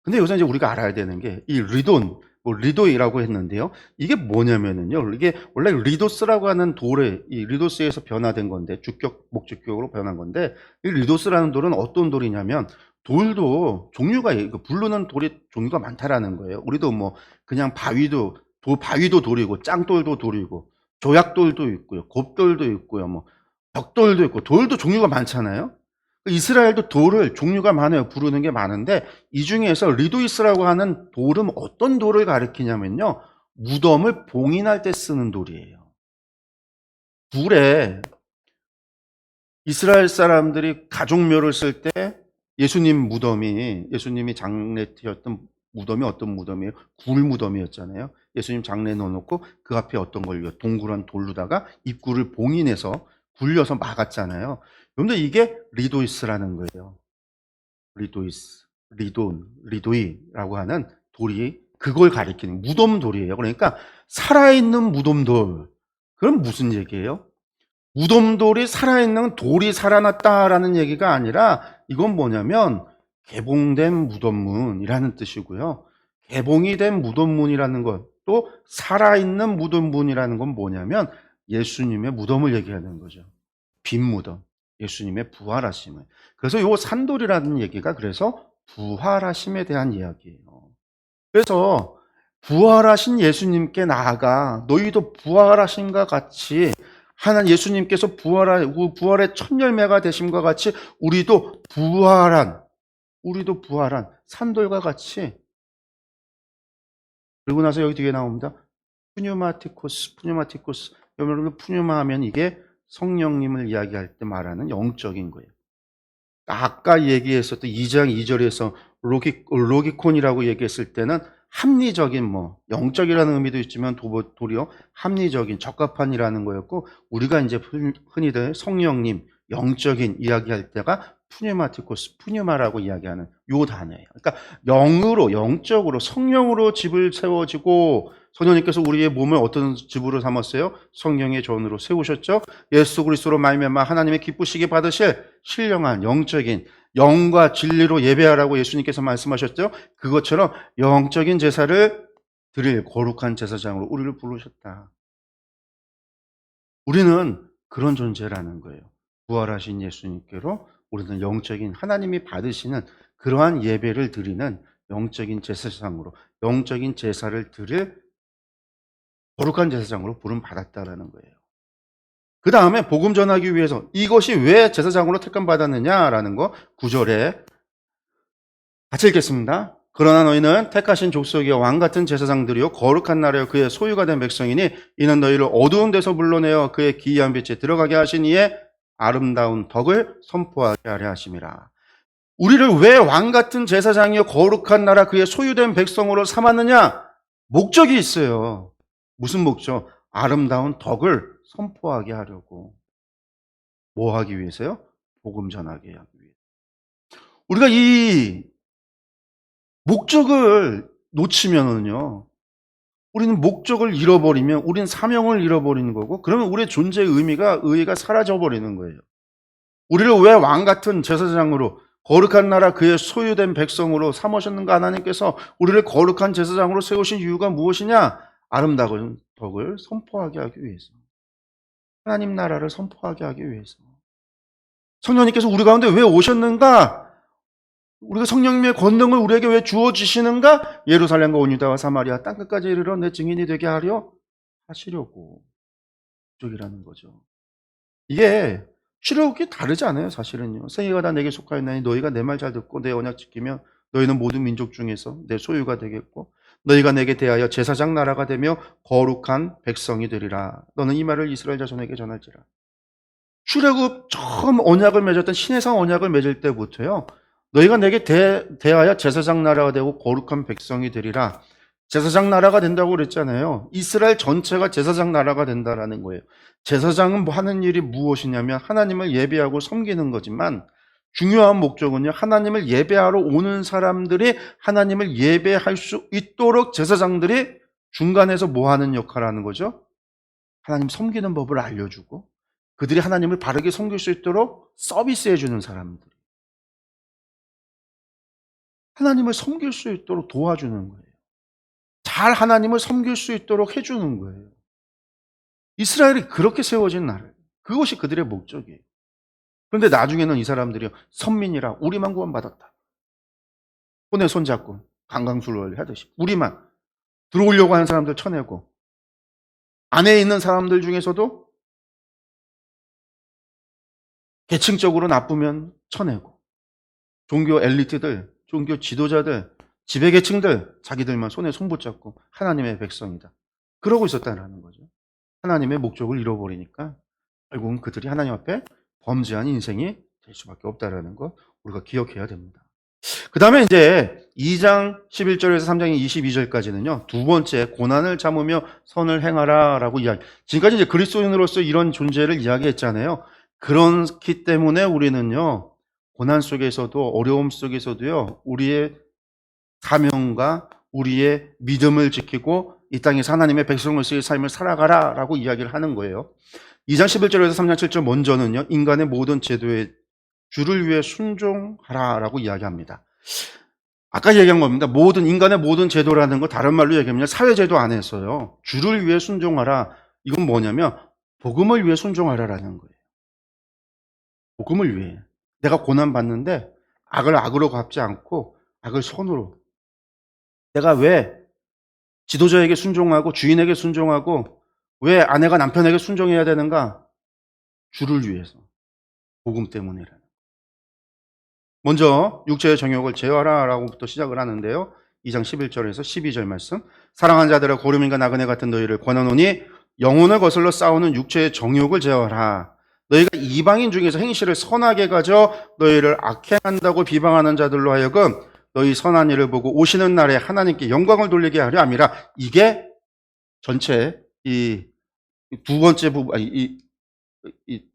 근데 여기서 이제 우리가 알아야 되는 게, 이 리돈, 리도이라고 했는데요, 이게 뭐냐면은요, 이게 원래 리도스라고 하는 돌의, 이 리도스에서 변화된 건데, 주격, 목주격으로 변한 건데, 이 리도스라는 돌은 어떤 돌이냐면, 돌도 종류가, 부르는 돌이 종류가 많다라는 거예요. 우리도 뭐 그냥 바위도 돌이고, 짱돌도 돌이고, 조약돌도 있고요, 곱돌도 있고요, 뭐 벽돌도 있고, 돌도 종류가 많잖아요. 이스라엘도 돌을 종류가 많아요. 부르는 게 많은데 이 중에서 리도이스라고 하는 돌은 어떤 돌을 가리키냐면요. 무덤을 봉인할 때 쓰는 돌이에요. 불에 이스라엘 사람들이 가족묘를 쓸 때 예수님이 장례티였던 무덤이 어떤 무덤이에요? 굴 무덤이었잖아요. 예수님 장례 넣어놓고 그 앞에 어떤 걸요? 동그란 돌로다가 입구를 봉인해서 굴려서 막았잖아요. 그런데 이게 리도이스라는 거예요. 리도이스, 리도이라고 하는 돌이 그걸 가리키는 무덤 돌이에요. 그러니까 살아있는 무덤 돌. 그럼 무슨 얘기예요? 무덤돌이 살아있는 돌이 살아났다라는 얘기가 아니라 이건 뭐냐면 개봉된 무덤문이라는 뜻이고요. 개봉이 된 무덤문이라는 것, 또 살아있는 무덤문이라는 건 뭐냐면 예수님의 무덤을 얘기하는 거죠. 빈 무덤, 예수님의 부활하심을. 그래서 요 산돌이라는 얘기가 그래서 부활하심에 대한 이야기예요. 그래서 부활하신 예수님께 나아가 너희도 부활하심과 같이 하나님 예수님께서 부활의 첫 열매가 되심과 같이 우리도 부활한 산돌과 같이. 그리고 나서 여기 뒤에 나옵니다. 푸뉴마티코스. 여러분 푸뉴마 하면 이게 성령님을 이야기할 때 말하는 영적인 거예요. 아까 얘기했었던 2장 2절에서 로기콘이라고 얘기했을 때는 합리적인 영적이라는 의미도 있지만 도리어 합리적인 적합한이라는 거였고, 우리가 이제 흔히들 성령님 영적인 이야기할 때가 푸뉴마라고 이야기하는 요 단어예요. 그러니까 영적으로 성령으로 집을 세워지고, 성령님께서 우리의 몸을 어떤 집으로 삼았어요? 성령의 전으로 세우셨죠. 예수 그리스도로 말미암아 하나님의 기쁘시게 받으실 신령한 영적인 영과 진리로 예배하라고 예수님께서 말씀하셨죠. 그것처럼 영적인 제사를 드릴 거룩한 제사장으로 우리를 부르셨다. 우리는 그런 존재라는 거예요. 부활하신 예수님께로 우리는 영적인 하나님이 받으시는 그러한 예배를 드리는 영적인 제사장으로, 영적인 제사를 드릴 거룩한 제사장으로 부름받았다라는 거예요. 그 다음에 복음 전하기 위해서 이것이 왜 제사장으로 택함받았느냐라는 거 9절에 같이 읽겠습니다. 그러나 너희는 택하신 족속이요 왕같은 제사장들이요 거룩한 나라요 그의 소유가 된 백성이니 이는 너희를 어두운 데서 불러내어 그의 기이한 빛에 들어가게 하신 이의 아름다운 덕을 선포하게 하려 하심이라. 우리를 왜 왕같은 제사장이요 거룩한 나라 그의 소유된 백성으로 삼았느냐? 목적이 있어요. 무슨 목적? 아름다운 덕을 선포하게 하려고. 뭐 하기 위해서요? 복음 전하게 하기 위해. 우리가 이 목적을 놓치면은요, 우리는 목적을 잃어버리면 우리는 사명을 잃어버리는 거고, 그러면 우리의 존재의 의의가 사라져버리는 거예요. 우리를 왜 왕같은 제사장으로 거룩한 나라 그의 소유된 백성으로 삼으셨는가? 하나님께서 우리를 거룩한 제사장으로 세우신 이유가 무엇이냐? 아름다운 덕을 선포하게 하기 위해서. 하나님 나라를 선포하게 하기 위해서. 성령님께서 우리 가운데 왜 오셨는가? 우리가 성령님의 권능을 우리에게 왜 주어주시는가? 예루살렘과 온 유다와 사마리아 땅끝까지 이르러 내 증인이 되게 하려 하시려고. 쪽이라는 거죠. 이게 출애굽이 다르지 않아요, 사실은요. 생애가 다 내게 속하였나니 너희가 내 말 잘 듣고 내 언약 지키면 너희는 모든 민족 중에서 내 소유가 되겠고 너희가 내게 대하여 제사장 나라가 되며 거룩한 백성이 되리라. 너는 이 말을 이스라엘 자손에게 전할지라. 출애굽 처음 언약을 맺었던 신해상 언약을 맺을 때부터요. 너희가 내게 대하여 제사장 나라가 되고 거룩한 백성이 되리라. 제사장 나라가 된다고 그랬잖아요. 이스라엘 전체가 제사장 나라가 된다라는 거예요. 제사장은 하는 일이 무엇이냐면 하나님을 예배하고 섬기는 거지만 중요한 목적은요. 하나님을 예배하러 오는 사람들이 하나님을 예배할 수 있도록 제사장들이 중간에서 뭐 하는 역할을 하는 거죠? 하나님 섬기는 법을 알려주고 그들이 하나님을 바르게 섬길 수 있도록 서비스해 주는 사람들. 하나님을 섬길 수 있도록 도와주는 거예요. 잘 하나님을 섬길 수 있도록 해주는 거예요. 이스라엘이 그렇게 세워진 나라. 그것이 그들의 목적이에요. 그런데 나중에는 이 사람들이 선민이라 우리만 구원받았다. 손에 손잡고 강강술래를 하듯이 우리만 들어오려고 하는 사람들 쳐내고 안에 있는 사람들 중에서도 계층적으로 나쁘면 쳐내고, 종교 엘리트들, 종교 지도자들, 지배계층들, 자기들만 손에 손 붙잡고 하나님의 백성이다, 그러고 있었다는 거죠. 하나님의 목적을 잃어버리니까 결국은 그들이 하나님 앞에 범죄한 인생이 될 수밖에 없다는 거 우리가 기억해야 됩니다. 그 다음에 이제 2장 11절에서 3장 22절까지는요, 두 번째, 고난을 참으며 선을 행하라 라고 이야기. 지금까지 이제 그리스도인으로서 이런 존재를 이야기했잖아요. 그렇기 때문에 우리는요, 고난 속에서도, 어려움 속에서도요, 우리의 사명과 우리의 믿음을 지키고 이 땅에서 하나님의 백성으로서의 삶을 살아가라 라고 이야기를 하는 거예요. 2장 11절에서 3장 7절 먼저는요, 인간의 모든 제도에 주를 위해 순종하라 라고 이야기합니다. 아까 얘기한 겁니다. 인간의 모든 제도라는 거 다른 말로 얘기하면 사회제도 안에서요, 주를 위해 순종하라. 이건 뭐냐면 복음을 위해 순종하라라는 거예요. 복음을 위해. 내가 고난받는데 악을 악으로 갚지 않고 악을 선으로. 내가 왜 지도자에게 순종하고 주인에게 순종하고 왜 아내가 남편에게 순종해야 되는가? 주를 위해서. 복음 때문이라는. 먼저 육체의 정욕을 제어하라 라고부터 시작을 하는데요. 2장 11절에서 12절 말씀. 사랑하는 자들아, 고름인과 나그네 같은 너희를 권하노니 영혼을 거슬러 싸우는 육체의 정욕을 제어하라. 너희가 이방인 중에서 행실을 선하게 가져 너희를 악행한다고 비방하는 자들로 하여금 너희 선한 일을 보고 오시는 날에 하나님께 영광을 돌리게 하려 함이라. 이게 전체 이 두 번째 부분, 이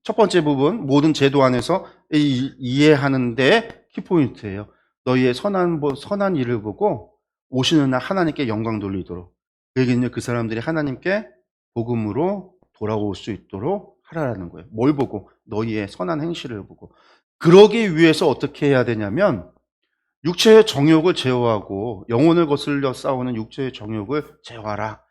첫 번째 부분, 모든 제도 안에서 이해하는데 키포인트예요. 너희의 선한 일을 보고 오시는 날 하나님께 영광 돌리도록. 그 얘기는 그 사람들이 하나님께 복음으로 돌아올 수 있도록 하라는 거예요. 뭘 보고? 너희의 선한 행실을 보고. 그러기 위해서 어떻게 해야 되냐면 육체의 정욕을 제어하고 영혼을 거슬려 싸우는 육체의 정욕을 제어하라.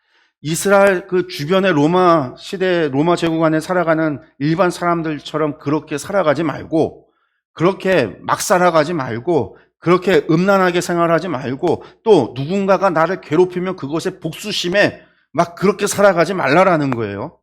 이스라엘 그 주변의 로마 시대, 로마 제국 안에 살아가는 일반 사람들처럼 그렇게 살아가지 말고, 그렇게 막 살아가지 말고, 그렇게 음란하게 생활하지 말고, 또 누군가가 나를 괴롭히면 그것에 복수심에 막 그렇게 살아가지 말라라는 거예요.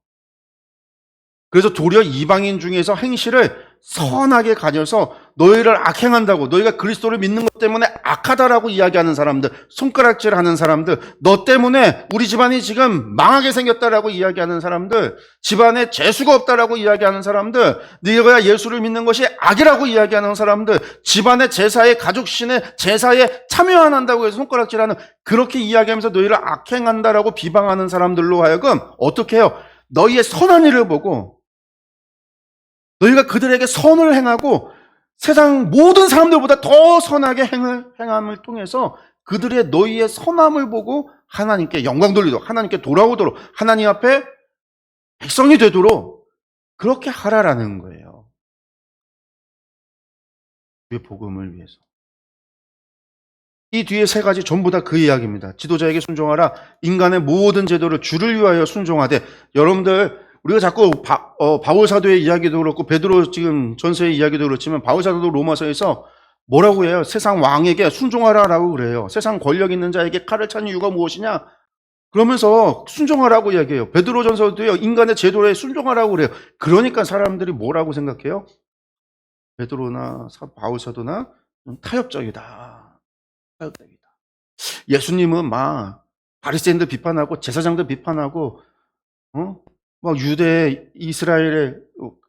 그래서 도리어 이방인 중에서 행실을 선하게 가져서 너희를 악행한다고, 너희가 그리스도를 믿는 것 때문에 악하다라고 이야기하는 사람들, 손가락질하는 사람들, 너 때문에 우리 집안이 지금 망하게 생겼다라고 이야기하는 사람들, 집안에 재수가 없다라고 이야기하는 사람들, 네가 예수를 믿는 것이 악이라고 이야기하는 사람들, 집안의 제사에, 가족신의 제사에 참여 안 한다고 해서 손가락질하는, 그렇게 이야기하면서 너희를 악행한다라고 비방하는 사람들로 하여금 어떻게 해요? 너희의 선한 일을 보고 너희가 그들에게 선을 행하고 세상 모든 사람들보다 더 선하게 행함을 통해서 그들의 너희의 선함을 보고 하나님께 영광 돌리도록, 하나님께 돌아오도록, 하나님 앞에 백성이 되도록 그렇게 하라라는 거예요. 주의 복음을 위해서. 이 뒤에 세 가지 전부 다 그 이야기입니다. 지도자에게 순종하라. 인간의 모든 제도를 주를 위하여 순종하되. 여러분들, 우리가 자꾸 바울 사도의 이야기도 그렇고 베드로 지금 전서의 이야기도 그렇지만 바울 사도도 로마서에서 뭐라고 해요? 세상 왕에게 순종하라라고 그래요. 세상 권력 있는 자에게 칼을 찬 이유가 무엇이냐? 그러면서 순종하라고 이야기해요. 베드로 전서도요, 인간의 제도에 순종하라고 그래요. 그러니까 사람들이 뭐라고 생각해요? 베드로나 바울 사도나 타협적이다. 타협적이다. 예수님은 막 바리새인들 비판하고 제사장들 비판하고 막 유대, 이스라엘의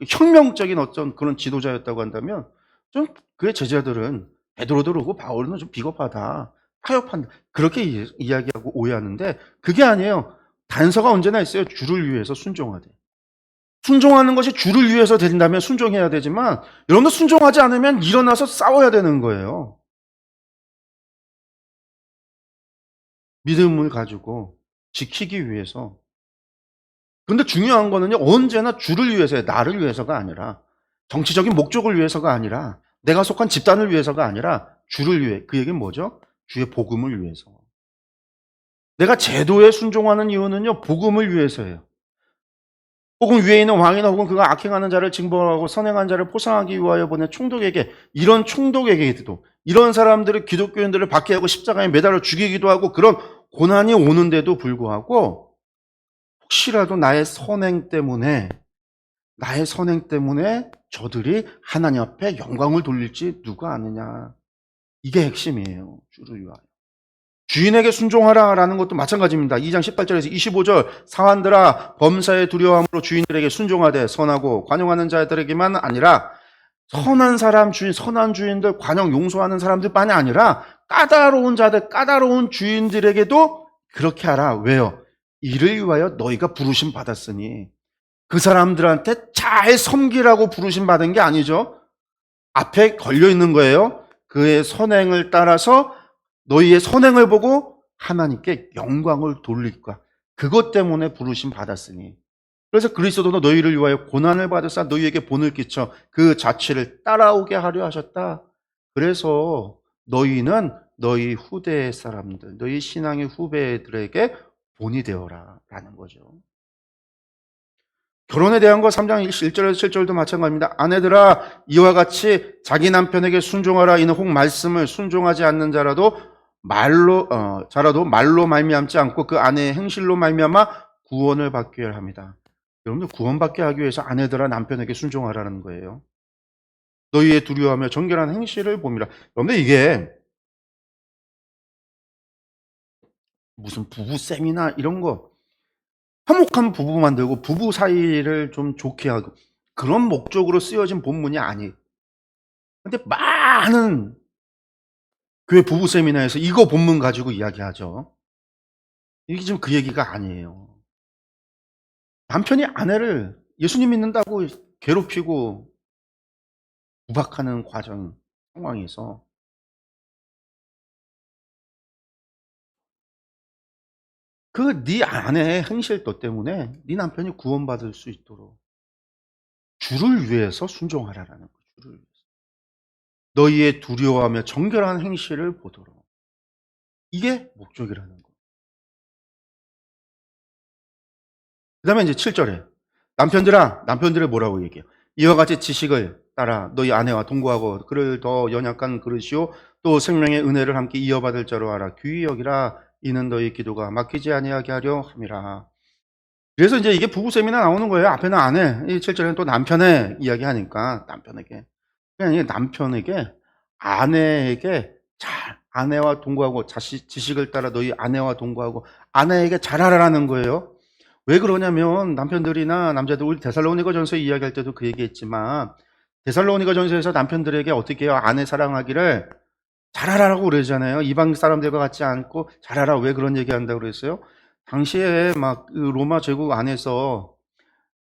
혁명적인 어떤 그런 지도자였다고 한다면 좀 그의 제자들은 베드로도 그러고 바울은 좀 비겁하다, 타협한다, 그렇게 이야기하고 오해하는데 그게 아니에요. 단서가 언제나 있어요. 주를 위해서 순종하되. 순종하는 것이 주를 위해서 된다면 순종해야 되지만 여러분들 순종하지 않으면 일어나서 싸워야 되는 거예요. 믿음을 가지고 지키기 위해서. 그런데 중요한 거는요, 언제나 주를 위해서예요. 나를 위해서가 아니라, 정치적인 목적을 위해서가 아니라, 내가 속한 집단을 위해서가 아니라 주를 위해. 그 얘기는 뭐죠? 주의 복음을 위해서. 내가 제도에 순종하는 이유는요, 복음을 위해서예요. 혹은 위에 있는 왕이나 혹은 그가 악행하는 자를 징벌하고 선행한 자를 포상하기 위하여 보낸 총독에게, 이런 총독에게도, 이런 사람들을, 기독교인들을 박해하고 십자가에 매달아 죽이기도 하고 그런 고난이 오는데도 불구하고 혹시라도 나의 선행 때문에 나의 선행 때문에 저들이 하나님 앞에 영광을 돌릴지 누가 아느냐. 이게 핵심이에요. 주를 위하여. 주인에게 순종하라라는 것도 마찬가지입니다. 2장 18절에서 25절 사환들아 범사에 두려워함으로 주인들에게 순종하되 선하고 관용하는 자들에게만 아니라 선한 사람 주인, 선한 주인들, 관용 용서하는 사람들뿐만이 아니라 까다로운 자들, 까다로운 주인들에게도 그렇게 하라. 왜요? 이를 위하여 너희가 부르심 받았으니. 그 사람들한테 잘 섬기라고 부르심 받은 게 아니죠. 앞에 걸려 있는 거예요. 그의 선행을 따라서 너희의 선행을 보고 하나님께 영광을 돌릴까. 그것 때문에 부르심 받았으니. 그래서 그리스도도 너희를 위하여 고난을 받으사 너희에게 본을 끼쳐 그 자취를 따라오게 하려 하셨다. 그래서 너희는 너희 후대의 사람들, 너희 신앙의 후배들에게 본이 되어라 라는 거죠. 결혼에 대한 거 3장 1절에서 7절도 마찬가지입니다. 아내들아 이와 같이 자기 남편에게 순종하라. 이는 혹 말씀을 순종하지 않는 자라도 말로 말미암지 않고 그 아내의 행실로 말미암아 구원을 받게 합니다. 여러분들 구원받게 하기 위해서 아내들아 남편에게 순종하라는 거예요. 너희의 두려워하며 정결한 행실을 봄이라. 여러분들 이게 무슨 부부 세미나 이런 거 화목한 부부 만들고 부부 사이를 좀 좋게 하고 그런 목적으로 쓰여진 본문이 아니에요. 근데 많은 교회 부부 세미나에서 이거 본문 가지고 이야기하죠. 이게 지금 그 얘기가 아니에요. 남편이 아내를 예수님 믿는다고 괴롭히고 구박하는 과정 상황에서 그 네 아내의 행실도 때문에 네 남편이 구원받을 수 있도록 주를 위해서 순종하라라는 거예요. 주를 위해서. 너희의 두려워하며 정결한 행실을 보도록. 이게 목적이라는 거예요. 그 다음에 이제 7절에 남편들을 뭐라고 얘기해요? 이와 같이 지식을 따라 너희 아내와 동거하고 그를 더 연약한 그릇이요 또 생명의 은혜를 함께 이어받을 자로 알아. 귀히 여기라. 이는 너희 기도가 막히지 아니하게 하려 함이라. 그래서 이제 이게 부부 세미나 나오는 거예요. 앞에는 아내, 이 7절에는 또 남편의 이야기하니까 남편에게. 그냥 남편에게 아내에게 잘 아내와 동거하고 지식을 따라 너희 아내와 동거하고 아내에게 잘하라는 거예요. 왜 그러냐면 남편들이나 남자들 우리 데살로니가전서 이야기할 때도 그 얘기했지만 데살로니가전서에서 남편들에게 어떻게 해요? 아내 사랑하기를 잘하라고 그러잖아요. 이방 사람들과 같지 않고 잘하라. 왜 그런 얘기한다고 그랬어요? 당시에 막 로마 제국 안에서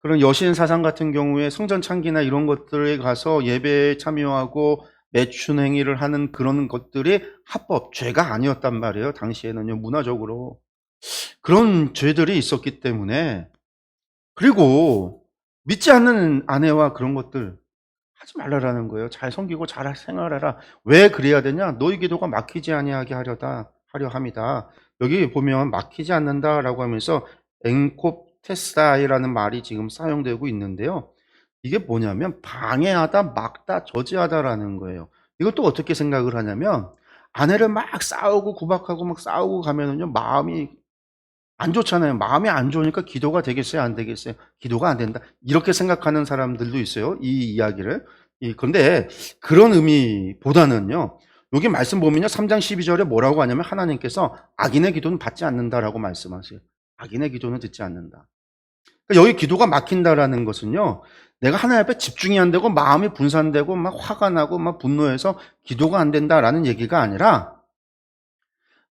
그런 여신 사상 같은 경우에 성전 창기나 이런 것들에 가서 예배에 참여하고 매춘 행위를 하는 그런 것들이 합법, 죄가 아니었단 말이에요. 당시에는요, 문화적으로. 그런 죄들이 있었기 때문에. 그리고 믿지 않는 아내와 그런 것들 하지 말라라는 거예요. 잘 섬기고 잘 생활하라. 왜 그래야 되냐? 너희 기도가 막히지 아니하게 하려 함이다. 여기 보면 막히지 않는다라고 하면서 엔콥테스다이라는 말이 지금 사용되고 있는데요. 이게 뭐냐면 방해하다, 막다, 저지하다라는 거예요. 이것도 어떻게 생각을 하냐면 아내를 막 싸우고 구박하고 막 싸우고 가면은요 마음이 안 좋잖아요. 마음이 안 좋으니까 기도가 되겠어요? 안 되겠어요? 기도가 안 된다. 이렇게 생각하는 사람들도 있어요. 이 이야기를. 그런데 그런 의미보다는요. 여기 말씀 보면요. 3장 12절에 뭐라고 하냐면 하나님께서 악인의 기도는 받지 않는다라고 말씀하세요. 악인의 기도는 듣지 않는다. 그러니까 여기 기도가 막힌다라는 것은요. 내가 하나님 앞에 집중이 안 되고 마음이 분산되고 막 화가 나고 막 분노해서 기도가 안 된다라는 얘기가 아니라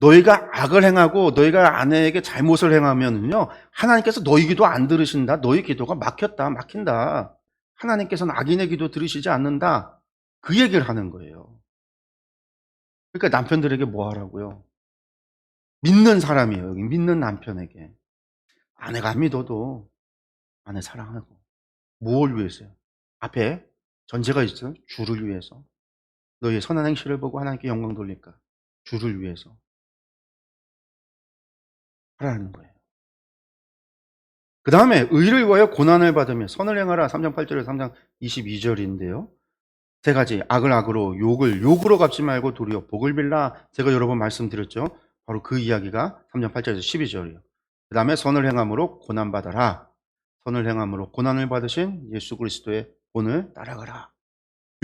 너희가 악을 행하고 너희가 아내에게 잘못을 행하면은요 하나님께서 너희 기도 안 들으신다. 너희 기도가 막힌다. 하나님께서는 악인의 기도 들으시지 않는다. 그 얘기를 하는 거예요. 그러니까 남편들에게 뭐 하라고요? 믿는 사람이에요. 여기 믿는 남편에게. 아내가 안 믿어도 아내 사랑하고. 뭘 위해서요? 앞에 전제가 있어요. 주를 위해서. 너희의 선한 행실을 보고 하나님께 영광 돌릴까? 주를 위해서. 하라는 거예요. 그 다음에 의를 위하여 고난을 받으며 선을 행하라. 3장 8절에서 3장 22절인데요. 세 가지. 악을 악으로, 욕을 욕으로 갚지 말고 도리어 복을 빌라. 제가 여러 번 말씀드렸죠. 바로 그 이야기가 3장 8절에서 12절이에요. 그 다음에 선을 행함으로 고난받아라. 선을 행함으로 고난을 받으신 예수 그리스도의 본을 따라가라.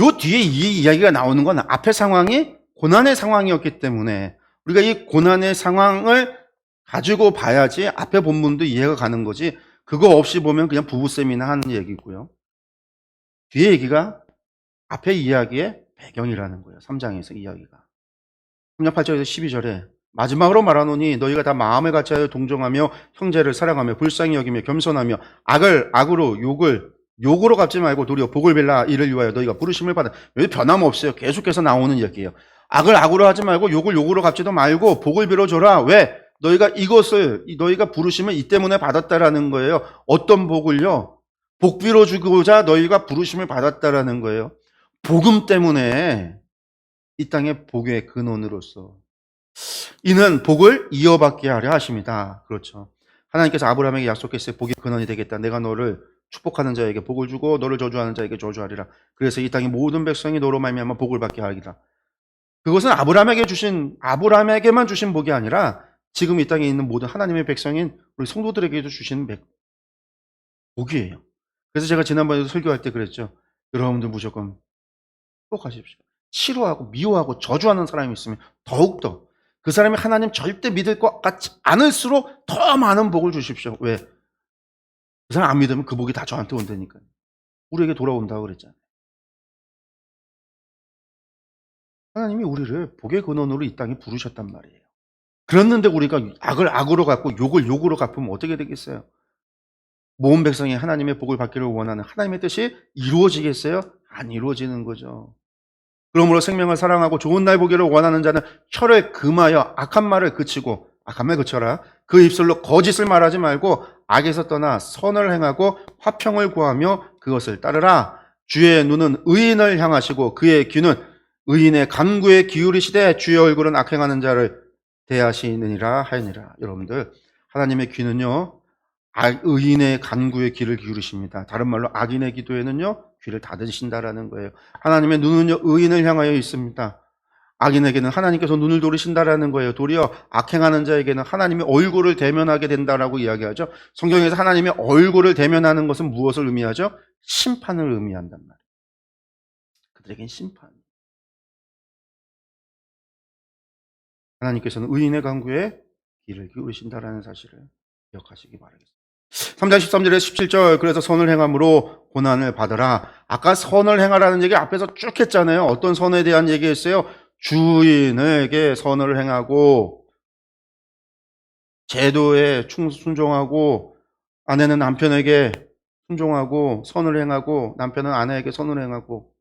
요 뒤에 이 이야기가 나오는 건 앞의 상황이 고난의 상황이었기 때문에 우리가 이 고난의 상황을 가지고 봐야지 앞에 본문도 이해가 가는 거지, 그거 없이 보면 그냥 부부쌤이나 하는 얘기고요. 뒤에 얘기가 앞에 이야기의 배경이라는 거예요. 3장에서 이야기가. 3장 8절에서 12절에 마지막으로 말하노니 너희가 다 마음을 같이하여 동정하며 형제를 사랑하며 불쌍히 여기며 겸손하며 악을 악으로 욕으로 갚지 말고 도리어 복을 빌라. 이를 위하여 너희가 부르심을 받아. 여기 변함없어요. 계속해서 나오는 얘기예요. 악을 악으로 하지 말고 욕을 욕으로 갚지도 말고 복을 빌어줘라. 왜? 너희가 너희가 부르심을 이 때문에 받았다라는 거예요. 어떤 복을요? 복 빌어주고자 너희가 부르심을 받았다라는 거예요. 복음 때문에 이 땅의 복의 근원으로서 이는 복을 이어받게 하려 하십니다. 그렇죠. 하나님께서 아브라함에게 약속했어요. 복의 근원이 되겠다. 내가 너를 축복하는 자에게 복을 주고 너를 저주하는 자에게 저주하리라. 그래서 이 땅의 모든 백성이 너로 말미암아 복을 받게 하리라. 그것은 아브라함에게만 주신 복이 아니라 지금 이 땅에 있는 모든 하나님의 백성인 우리 성도들에게도 주신 복이에요. 그래서 제가 지난번에도 설교할 때 그랬죠. 여러분들 무조건 축복하십시오. 싫어하고 미워하고 저주하는 사람이 있으면 더욱더 그 사람이 하나님 절대 믿을 것 같지 않을수록 더 많은 복을 주십시오. 왜? 그 사람 안 믿으면 그 복이 다 저한테 온다니까요. 우리에게 돌아온다고 그랬잖아요. 하나님이 우리를 복의 근원으로 이 땅에 부르셨단 말이에요. 그랬는데 우리가 악을 악으로 갚고 욕을 욕으로 갚으면 어떻게 되겠어요? 모든 백성이 하나님의 복을 받기를 원하는 하나님의 뜻이 이루어지겠어요? 안 이루어지는 거죠. 그러므로 생명을 사랑하고 좋은 날 보기를 원하는 자는 혀를 금하여 악한 말을 그치고, 악한 말 그쳐라. 그 입술로 거짓을 말하지 말고 악에서 떠나 선을 행하고 화평을 구하며 그것을 따르라. 주의 눈은 의인을 향하시고 그의 귀는 의인의 간구에 기울이시되 주의 얼굴은 악행하는 자를 대하시느니라 하니라. 여러분들, 하나님의 귀는요, 의인의 간구에 귀를 기울이십니다. 다른 말로 악인의 기도에는요, 귀를 닫으신다라는 거예요. 하나님의 눈은요, 의인을 향하여 있습니다. 악인에게는 하나님께서 눈을 돌리신다라는 거예요. 도리어 악행하는 자에게는 하나님의 얼굴을 대면하게 된다라고 이야기하죠. 성경에서 하나님의 얼굴을 대면하는 것은 무엇을 의미하죠? 심판을 의미한단 말이에요. 그들에겐 심판. 하나님께서는 의인의 간구에 귀를 기울이신다라는 사실을 기억하시기 바라겠습니다. 3장 13절에 17절, 그래서 선을 행함으로 고난을 받으라. 아까 선을 행하라는 얘기 앞에서 쭉 했잖아요. 어떤 선에 대한 얘기했어요? 주인에게 선을 행하고 제도에 순종하고 아내는 남편에게 순종하고 선을 행하고 남편은 아내에게 선을 행하고.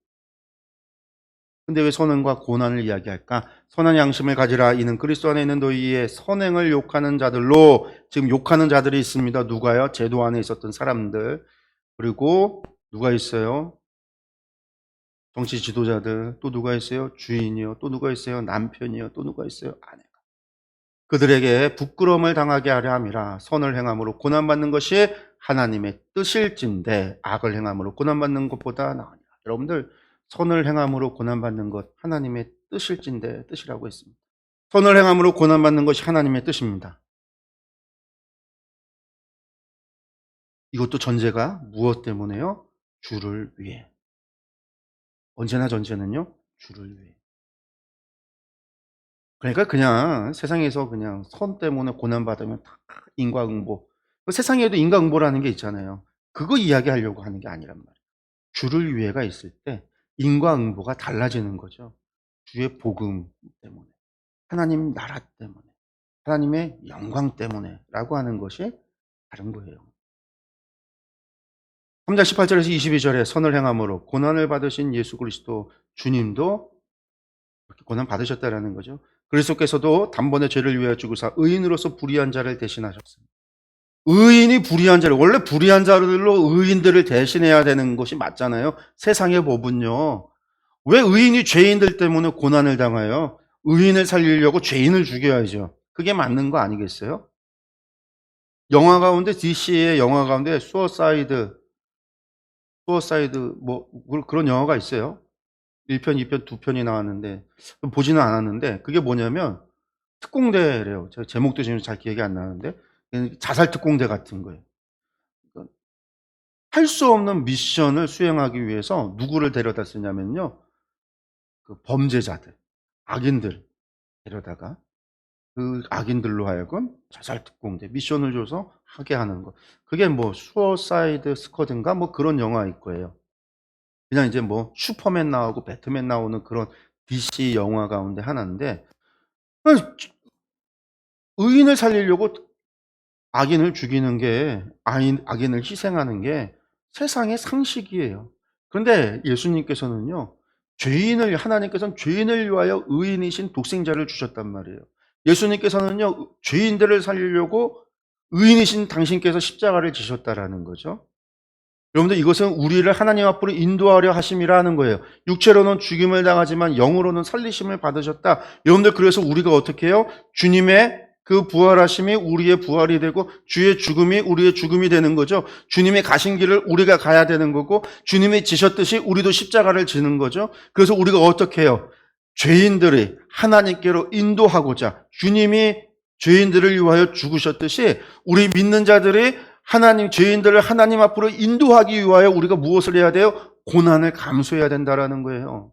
근데 왜 선행과 고난을 이야기할까? 선한 양심을 가지라. 이는 그리스도 안에 있는 너희의 선행을 욕하는 자들로. 지금 욕하는 자들이 있습니다. 누가요? 제도 안에 있었던 사람들. 그리고 누가 있어요? 정치 지도자들. 또 누가 있어요? 주인이요. 또 누가 있어요? 남편이요. 또 누가 있어요? 아내가. 그들에게 부끄러움을 당하게 하려 함이라. 선을 행함으로 고난받는 것이 하나님의 뜻일진데 악을 행함으로 고난받는 것보다 나으니라. 여러분들, 선을 행함으로 고난받는 것 하나님의 뜻일진데, 뜻이라고 했습니다. 선을 행함으로 고난받는 것이 하나님의 뜻입니다. 이것도 전제가 무엇 때문에요? 주를 위해. 언제나 전제는요, 주를 위해. 그러니까 그냥 세상에서 그냥 선 때문에 고난받으면 다 인과응보. 세상에도 인과응보라는 게 있잖아요. 그거 이야기하려고 하는 게 아니란 말이에요. 주를 위해가 있을 때 인과응보가 달라지는 거죠. 주의 복음 때문에, 하나님 나라 때문에, 하나님의 영광 때문에 라고 하는 것이 다른 거예요. 3장 18절에서 22절에 선을 행함으로 고난을 받으신 예수 그리스도 주님도 그렇게 고난 받으셨다라는 거죠. 그리스도께서도 단번에 죄를 위하여 죽으사 의인으로서 불의한 자를 대신하셨습니다. 의인이 불의한 자를, 원래 불의한 자들로 의인들을 대신해야 되는 것이 맞잖아요. 세상의 법은요. 왜 의인이 죄인들 때문에 고난을 당해요? 의인을 살리려고 죄인을 죽여야죠. 그게 맞는 거 아니겠어요? 영화 가운데, DC의 영화 가운데 수어사이드 뭐 그런 영화가 있어요. 1편, 2편, 2편이 나왔는데 보지는 않았는데, 그게 뭐냐면 특공대래요. 제가 제목도 지금 잘 기억이 안 나는데 자살 특공대 같은 거예요. 할 수 없는 미션을 수행하기 위해서 누구를 데려다 쓰냐면요. 그 범죄자들, 악인들 데려다가 그 악인들로 하여금 자살특공대 미션을 줘서 하게 하는 거. 그게 뭐 수어사이드 스쿼드인가 뭐 그런 영화일 거예요. 그냥 이제 뭐 슈퍼맨 나오고 배트맨 나오는 그런 DC 영화 가운데 하나인데, 의인을 살리려고 악인을 죽이는 게, 악인을 희생하는 게 세상의 상식이에요. 그런데 예수님께서는요, 하나님께서는 죄인을 위하여 의인이신 독생자를 주셨단 말이에요. 예수님께서는요, 죄인들을 살리려고 의인이신 당신께서 십자가를 지셨다라는 거죠. 여러분들, 이것은 우리를 하나님 앞으로 인도하려 하심이라 하는 거예요. 육체로는 죽임을 당하지만 영으로는 살리심을 받으셨다. 여러분들, 그래서 우리가 어떻게 해요? 주님의 그 부활하심이 우리의 부활이 되고 주의 죽음이 우리의 죽음이 되는 거죠. 주님의 가신 길을 우리가 가야 되는 거고 주님이 지셨듯이 우리도 십자가를 지는 거죠. 그래서 우리가 어떻게 해요? 죄인들이 하나님께로 인도하고자, 주님이 죄인들을 위하여 죽으셨듯이 우리 믿는 자들이 죄인들을 하나님 앞으로 인도하기 위하여 우리가 무엇을 해야 돼요? 고난을 감수해야 된다라는 거예요.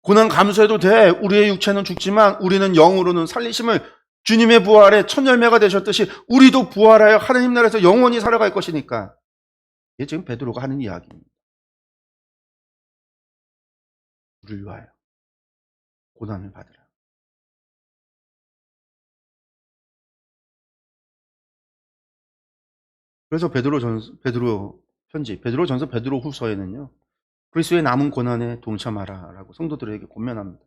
고난 감수해도 돼. 우리의 육체는 죽지만 우리는 영으로는 살리심을, 주님의 부활에 첫 열매가 되셨듯이 우리도 부활하여 하나님 나라에서 영원히 살아갈 것이니까. 이게 지금 베드로가 하는 이야기입니다. 우리를 위하여 고난을 받으라. 그래서 베드로 전서 베드로 후서에는요, 그리스도의 남은 고난에 동참하라라고 성도들에게 권면합니다.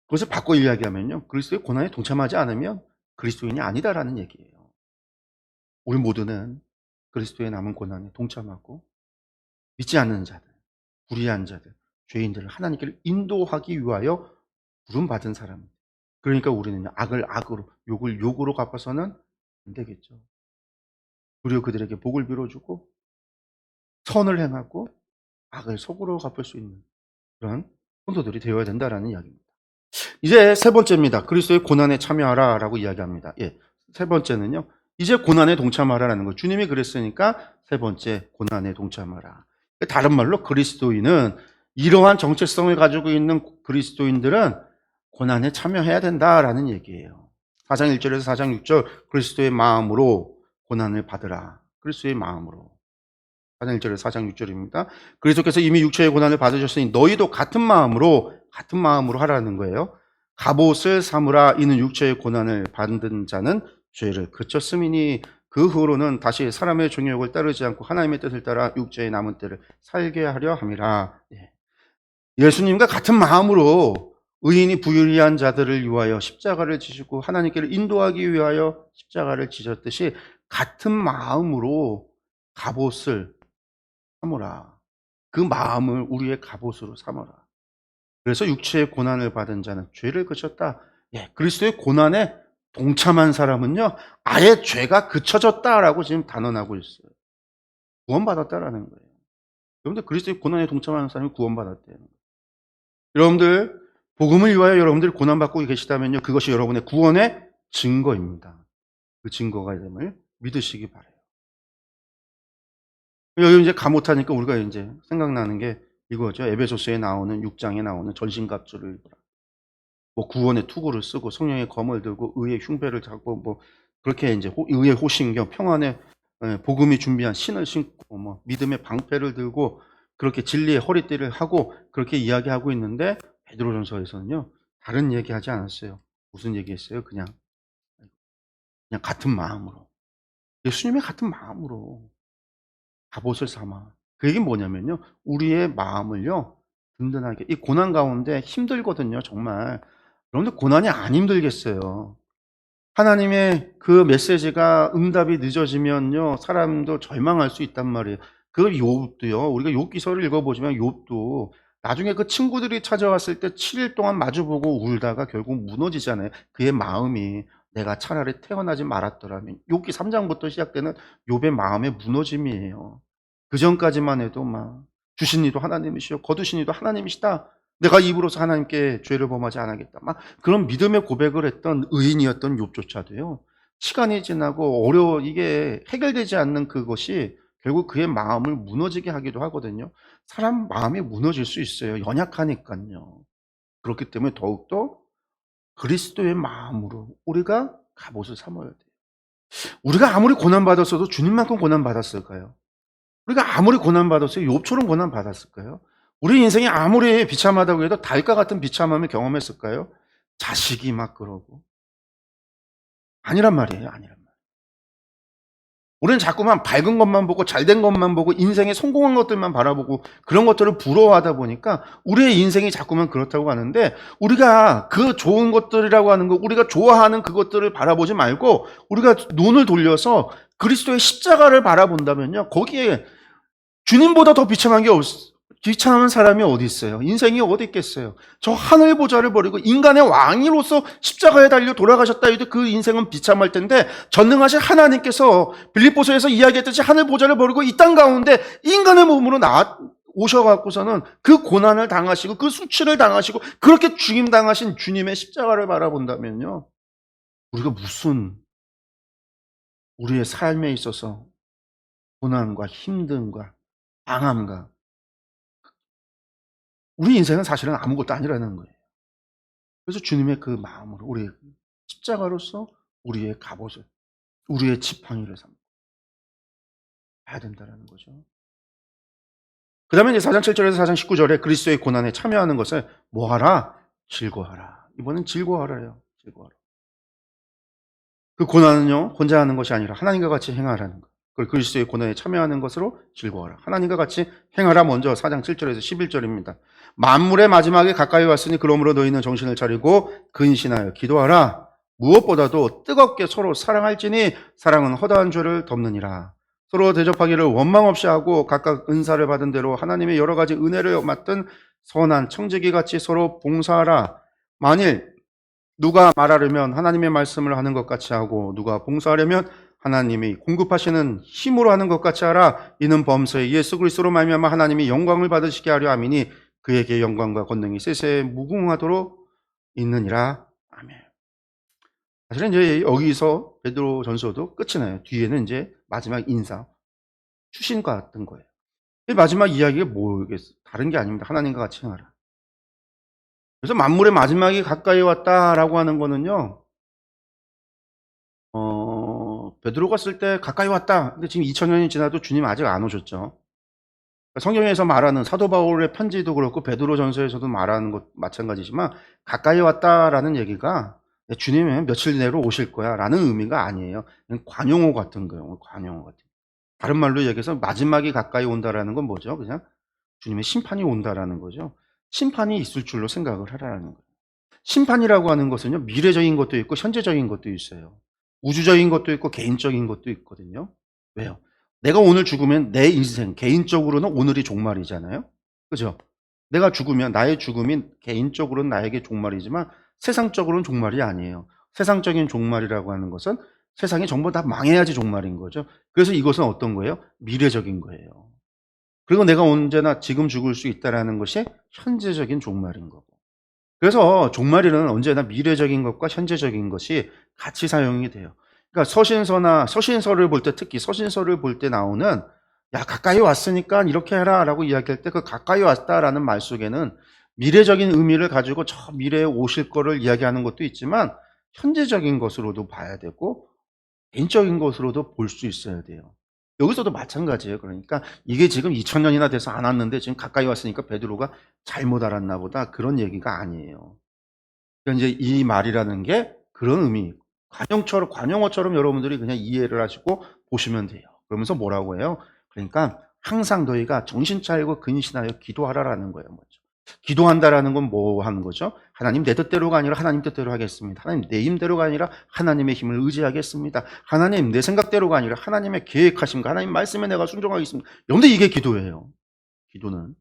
그것을 바꿔 이야기하면요, 그리스도의 고난에 동참하지 않으면 그리스도인이 아니다라는 얘기예요. 우리 모두는 그리스도의 남은 고난에 동참하고 믿지 않는 자들, 불의한 자들, 죄인들을 하나님께 인도하기 위하여 부름받은 사람. 그러니까 우리는 악을 악으로, 욕을 욕으로 갚아서는 안 되겠죠. 도리어 그들에게 복을 빌어주고 선을 행하고 악을 속으로 갚을 수 있는 그런 성도들이 되어야 된다라는 이야기입니다. 이제 세 번째입니다. 그리스도의 고난에 참여하라라고 이야기합니다. 예, 세 번째는요, 이제 고난에 동참하라라는 거. 주님이 그랬으니까 세 번째, 고난에 동참하라. 다른 말로 그리스도인은, 이러한 정체성을 가지고 있는 그리스도인들은 고난에 참여해야 된다라는 얘기예요. 4장 1절에서 4장 6절, 그리스도의 마음으로 고난을 받으라. 그리스도의 마음으로. 4장 1절에서 4장 6절입니다. 그리스도께서 이미 육체의 고난을 받으셨으니 너희도 같은 마음으로 하라는 거예요. 갑옷을 삼으라. 이는 육체의 고난을 받은 자는 죄를 그쳤음이니 그 후로는 다시 사람의 정욕을 따르지 않고 하나님의 뜻을 따라 육체의 남은 때를 살게 하려 함이라. 예수님과 같은 마음으로 의인이 부유리한 자들을 위하여 십자가를 지시고 하나님께를 인도하기 위하여 십자가를 지셨듯이 같은 마음으로 갑옷을 삼으라. 그 마음을 우리의 갑옷으로 삼아라. 그래서 육체의 고난을 받은 자는 죄를 그쳤다. 예, 그리스도의 고난에 동참한 사람은요, 아예 죄가 그쳐졌다라고 지금 단언하고 있어요. 구원받았다라는 거예요. 여러분들, 그리스도의 고난에 동참하는 사람이 구원받았대요. 여러분들, 복음을 위하여 여러분들이 고난받고 계시다면요, 그것이 여러분의 구원의 증거입니다. 그 증거가 됨을 믿으시기 바라요. 여기 이제 가 못하니까 우리가 이제 생각나는 게 이거죠. 에베소서에 나오는 6장에 나오는 전신갑주를 입으라. 뭐 구원의 투구를 쓰고 성령의 검을 들고 의의 흉배를 잡고 뭐 그렇게 이제 의의 호신경, 평안의 복음이 준비한 신을 신고 뭐 믿음의 방패를 들고 그렇게 진리의 허리띠를 하고 그렇게 이야기하고 있는데, 베드로전서에서는요, 다른 얘기하지 않았어요. 무슨 얘기했어요? 그냥 같은 마음으로, 예수님의 같은 마음으로 갑옷을 삼아. 그 얘기는 뭐냐면요, 우리의 마음을요 든든하게, 이 고난 가운데 힘들거든요, 정말. 여러분들, 고난이 안 힘들겠어요? 하나님의 그 메시지가 응답이 늦어지면요, 사람도 절망할 수 있단 말이에요. 그 욥도요, 우리가 욥기서를 읽어보시면 욥도 나중에 그 친구들이 찾아왔을 때 7일 동안 마주보고 울다가 결국 무너지잖아요. 그의 마음이, 내가 차라리 태어나지 말았더라면. 욥기 3장부터 시작되는 욥의 마음의 무너짐이에요. 그 전까지만 해도 막 주신 이도 하나님이시요 거두신 이도 하나님이시다. 내가 입으로서 하나님께 죄를 범하지 않겠다. 막 그런 믿음의 고백을 했던 의인이었던 욥조차도요, 시간이 지나고 이게 해결되지 않는 그것이 결국 그의 마음을 무너지게 하기도 하거든요. 사람 마음이 무너질 수 있어요. 연약하니까요. 그렇기 때문에 더욱더 그리스도의 마음으로 우리가 갑옷을 삼아야 돼요. 우리가 아무리 고난받았어도 주님만큼 고난받았을까요? 우리가 아무리 고난받았어요. 욥처럼 고난받았을까요? 우리 인생이 아무리 비참하다고 해도 달과 같은 비참함을 경험했을까요? 자식이 막 그러고. 아니란 말이에요. 아니란 말이에요. 우리는 자꾸만 밝은 것만 보고 잘된 것만 보고 인생에 성공한 것들만 바라보고 그런 것들을 부러워하다 보니까 우리의 인생이 자꾸만 그렇다고 하는데, 우리가 그 좋은 것들이라고 하는 거, 우리가 좋아하는 그것들을 바라보지 말고 우리가 눈을 돌려서 그리스도의 십자가를 바라본다면요, 거기에 주님보다 더 비참한 사람이 어디 있어요? 인생이 어디 있겠어요? 저 하늘 보좌를 버리고 인간의 왕으로서 십자가에 달려 돌아가셨다 해도 그 인생은 비참할 텐데, 전능하신 하나님께서 빌립보서에서 이야기했듯이 하늘 보좌를 버리고 이 땅 가운데 인간의 몸으로 오셔갖고서는 그 고난을 당하시고 그 수치를 당하시고 그렇게 죽임당하신 주님의 십자가를 바라본다면요, 우리가 무슨 우리의 삶에 있어서 고난과 힘듦과 방함과, 우리 인생은 사실은 아무것도 아니라는 거예요. 그래서 주님의 그 마음으로 우리의 십자가로서 우리의 갑옷을, 우리의 지팡이를 삼고 봐야 된다는 거죠. 그 다음에 이제 4장 7절에서 4장 19절에 그리스도의 고난에 참여하는 것을 뭐하라? 즐거워하라. 이번엔 즐거워하라요. 즐거워하라. 그 고난은요, 혼자 하는 것이 아니라 하나님과 같이 행하라는 것. 그걸 그리스도의 고난에 참여하는 것으로 즐거워하라. 하나님과 같이 행하라. 먼저 4장 7절에서 11절입니다. 만물의 마지막에 가까이 왔으니 그러므로 너희는 정신을 차리고 근신하여 기도하라. 무엇보다도 뜨겁게 서로 사랑할지니 사랑은 허다한 죄를 덮느니라. 서로 대접하기를 원망 없이 하고 각각 은사를 받은 대로 하나님의 여러 가지 은혜를 맡은 선한 청지기 같이 서로 봉사하라. 만일 누가 말하려면 하나님의 말씀을 하는 것 같이 하고 누가 봉사하려면 하나님이 공급하시는 힘으로 하는 것 같이 하라. 이는 범사에 예수 그리스도로 말미암아 하나님이 영광을 받으시게 하려 함이니 그에게 영광과 권능이 세세에 무궁하도록 있느니라. 아멘. 사실은 이제 여기서 베드로전서도 끝이 나요. 뒤에는 이제 마지막 인사, 추신과 같은 거예요. 이 마지막 이야기가 뭐겠어요? 다른 게 아닙니다. 하나님과 같이 행하라. 그래서 만물의 마지막이 가까이 왔다라고 하는 거는요, 베드로가 쓸 때 가까이 왔다. 근데 지금 2000년이 지나도 주님 아직 안 오셨죠. 성경에서 말하는 사도 바울의 편지도 그렇고 베드로전서에서도 말하는 것 마찬가지지만, 가까이 왔다라는 얘기가 주님은 며칠 내로 오실 거야라는 의미가 아니에요. 관용어 같은 거예요. 관용어 같은. 다른 말로 얘기해서 마지막이 가까이 온다라는 건 뭐죠? 그냥 주님의 심판이 온다라는 거죠. 심판이 있을 줄로 생각을 하라는 거예요. 심판이라고 하는 것은요, 미래적인 것도 있고 현재적인 것도 있어요. 우주적인 것도 있고 개인적인 것도 있거든요. 왜요? 내가 오늘 죽으면 내 인생, 개인적으로는 오늘이 종말이잖아요. 그죠? 내가 죽으면 나의 죽음이 개인적으로는 나에게 종말이지만 세상적으로는 종말이 아니에요. 세상적인 종말이라고 하는 것은 세상이 전부 다 망해야지 종말인 거죠. 그래서 이것은 어떤 거예요? 미래적인 거예요. 그리고 내가 언제나 지금 죽을 수 있다는 것이 현재적인 종말인 거고. 그래서 종말에는 언제나 미래적인 것과 현재적인 것이 같이 사용이 돼요. 그러니까 서신서를 볼 때, 특히 서신서를 볼 때 나오는 야, 가까이 왔으니까 이렇게 해라 라고 이야기할 때 그 가까이 왔다라는 말 속에는 미래적인 의미를 가지고 저 미래에 오실 거를 이야기하는 것도 있지만 현재적인 것으로도 봐야 되고 개인적인 것으로도 볼 수 있어야 돼요. 여기서도 마찬가지예요. 그러니까 이게 지금 2000년이나 돼서 안 왔는데 지금 가까이 왔으니까 베드로가 잘못 알았나 보다, 그런 얘기가 아니에요. 그러니까 이제 이 말이라는 게 그런 의미, 관용어처럼 여러분들이 그냥 이해를 하시고 보시면 돼요. 그러면서 뭐라고 해요? 그러니까 항상 너희가 정신 차리고 근신하여 기도하라라는 거예요. 먼저. 기도한다라는 건 뭐 하는 거죠? 하나님 내 뜻대로가 아니라 하나님 뜻대로 하겠습니다. 하나님 내 힘대로가 아니라 하나님의 힘을 의지하겠습니다. 하나님 내 생각대로가 아니라 하나님의 계획하심과 하나님 말씀에 내가 순종하겠습니다. 여러분들 이게 기도예요. 기도는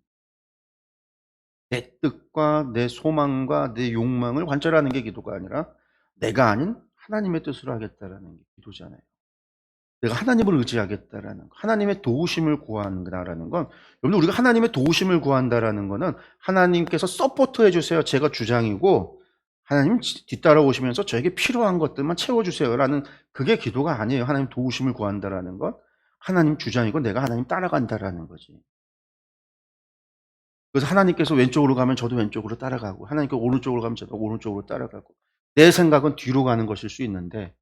내 뜻과 내 소망과 내 욕망을 관철하는 게 기도가 아니라 내가 아닌 하나님의 뜻으로 하겠다라는 게 기도잖아요. 내가 하나님을 의지하겠다라는 거, 하나님의 도우심을 구한다라는 건, 여러분 우리가 하나님의 도우심을 구한다라는 거는 하나님께서 서포트 해주세요, 제가 주장이고, 하나님 뒤따라오시면서 저에게 필요한 것들만 채워주세요라는 그게 기도가 아니에요. 하나님 도우심을 구한다라는 것. 하나님 주장이고 내가 하나님 따라간다라는 거지. 그래서 하나님께서 왼쪽으로 가면 저도 왼쪽으로 따라가고 하나님께서 오른쪽으로 가면 저도 오른쪽으로 따라가고 내 생각은 뒤로 가는 것일 수 있는데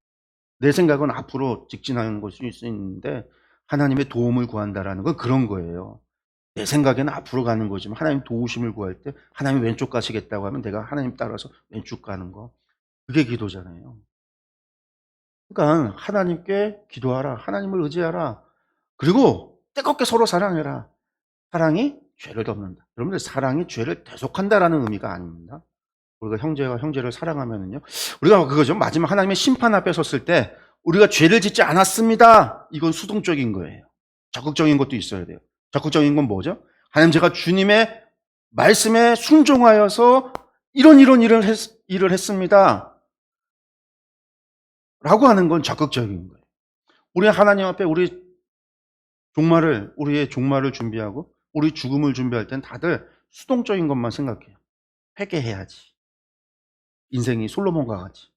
내 생각은 앞으로 직진하는 것일 수 있는데 하나님의 도움을 구한다라는 건 그런 거예요. 내 생각에는 앞으로 가는 거지만 하나님 도우심을 구할 때 하나님 왼쪽 가시겠다고 하면 내가 하나님 따라서 왼쪽 가는 거. 그게 기도잖아요. 그러니까 하나님께 기도하라. 하나님을 의지하라. 그리고 뜨겁게 서로 사랑해라. 사랑이 죄를 덮는다. 여러분들 사랑이 죄를 대속한다라는 의미가 아닙니다. 우리가 형제가 형제를 사랑하면은요. 우리가 그거죠. 마지막 하나님의 심판 앞에 섰을 때 우리가 죄를 짓지 않았습니다. 이건 수동적인 거예요. 적극적인 것도 있어야 돼요. 적극적인 건 뭐죠? 하나님 제가 주님의 말씀에 순종하여서 이런 일을 했습니다. 라고 하는 건 적극적인 거예요. 우리 하나님 앞에 우리의 종말을 준비하고 우리 죽음을 준비할 땐 다들 수동적인 것만 생각해요. 회개해야지. 인생이 솔로몬과 같이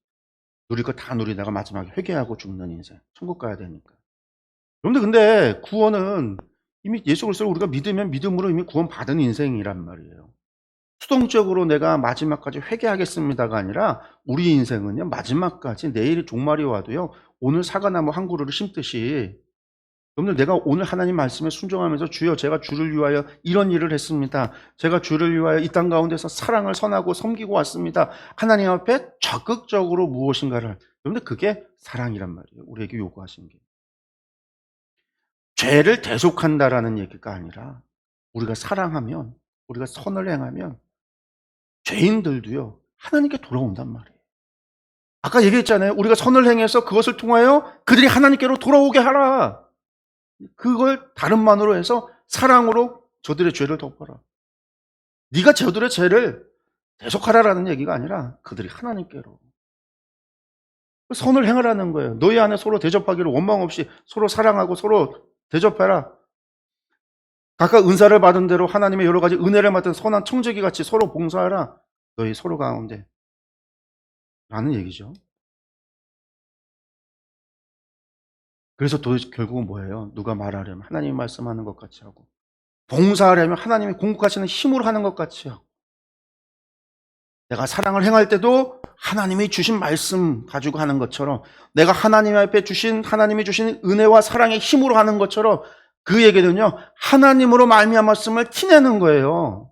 누릴 거 다 누리다가 마지막에 회개하고 죽는 인생. 천국 가야 되니까. 그런데 근데 구원은 이미 예수 그리스도를 우리가 믿으면 믿음으로 이미 구원받은 인생이란 말이에요. 수동적으로 내가 마지막까지 회개하겠습니다가 아니라 우리 인생은요. 마지막까지 내일 종말이 와도요. 오늘 사과나무 한 그루를 심듯이 여러분들 내가 오늘 하나님 말씀에 순종하면서 주여 제가 주를 위하여 이런 일을 했습니다. 제가 주를 위하여 이 땅 가운데서 사랑을 선하고 섬기고 왔습니다. 하나님 앞에 적극적으로 무엇인가를 여러분들 그게 사랑이란 말이에요. 우리에게 요구하신 게. 죄를 대속한다라는 얘기가 아니라 우리가 사랑하면 우리가 선을 행하면 죄인들도요. 하나님께 돌아온단 말이에요. 아까 얘기했잖아요. 우리가 선을 행해서 그것을 통하여 그들이 하나님께로 돌아오게 하라. 그걸 다른 말로 해서 사랑으로 저들의 죄를 덮어라. 네가 저들의 죄를 대속하라라는 얘기가 아니라 그들이 하나님께로 선을 행하라는 거예요. 너희 안에 서로 대접하기를 원망 없이 서로 사랑하고 서로 대접해라. 각각 은사를 받은 대로 하나님의 여러 가지 은혜를 맡은 선한 청지기 같이 서로 봉사하라. 너희 서로 가운데 라는 얘기죠. 그래서 결국은 뭐예요? 누가 말하려면 하나님이 말씀하는 것 같이 하고 봉사하려면 하나님이 공급하시는 힘으로 하는 것 같이 하고 내가 사랑을 행할 때도 하나님이 주신 말씀 가지고 하는 것처럼 내가 하나님 앞에 하나님이 주신 은혜와 사랑의 힘으로 하는 것처럼 그 얘기는요 하나님으로 말미암았음을 티내는 거예요.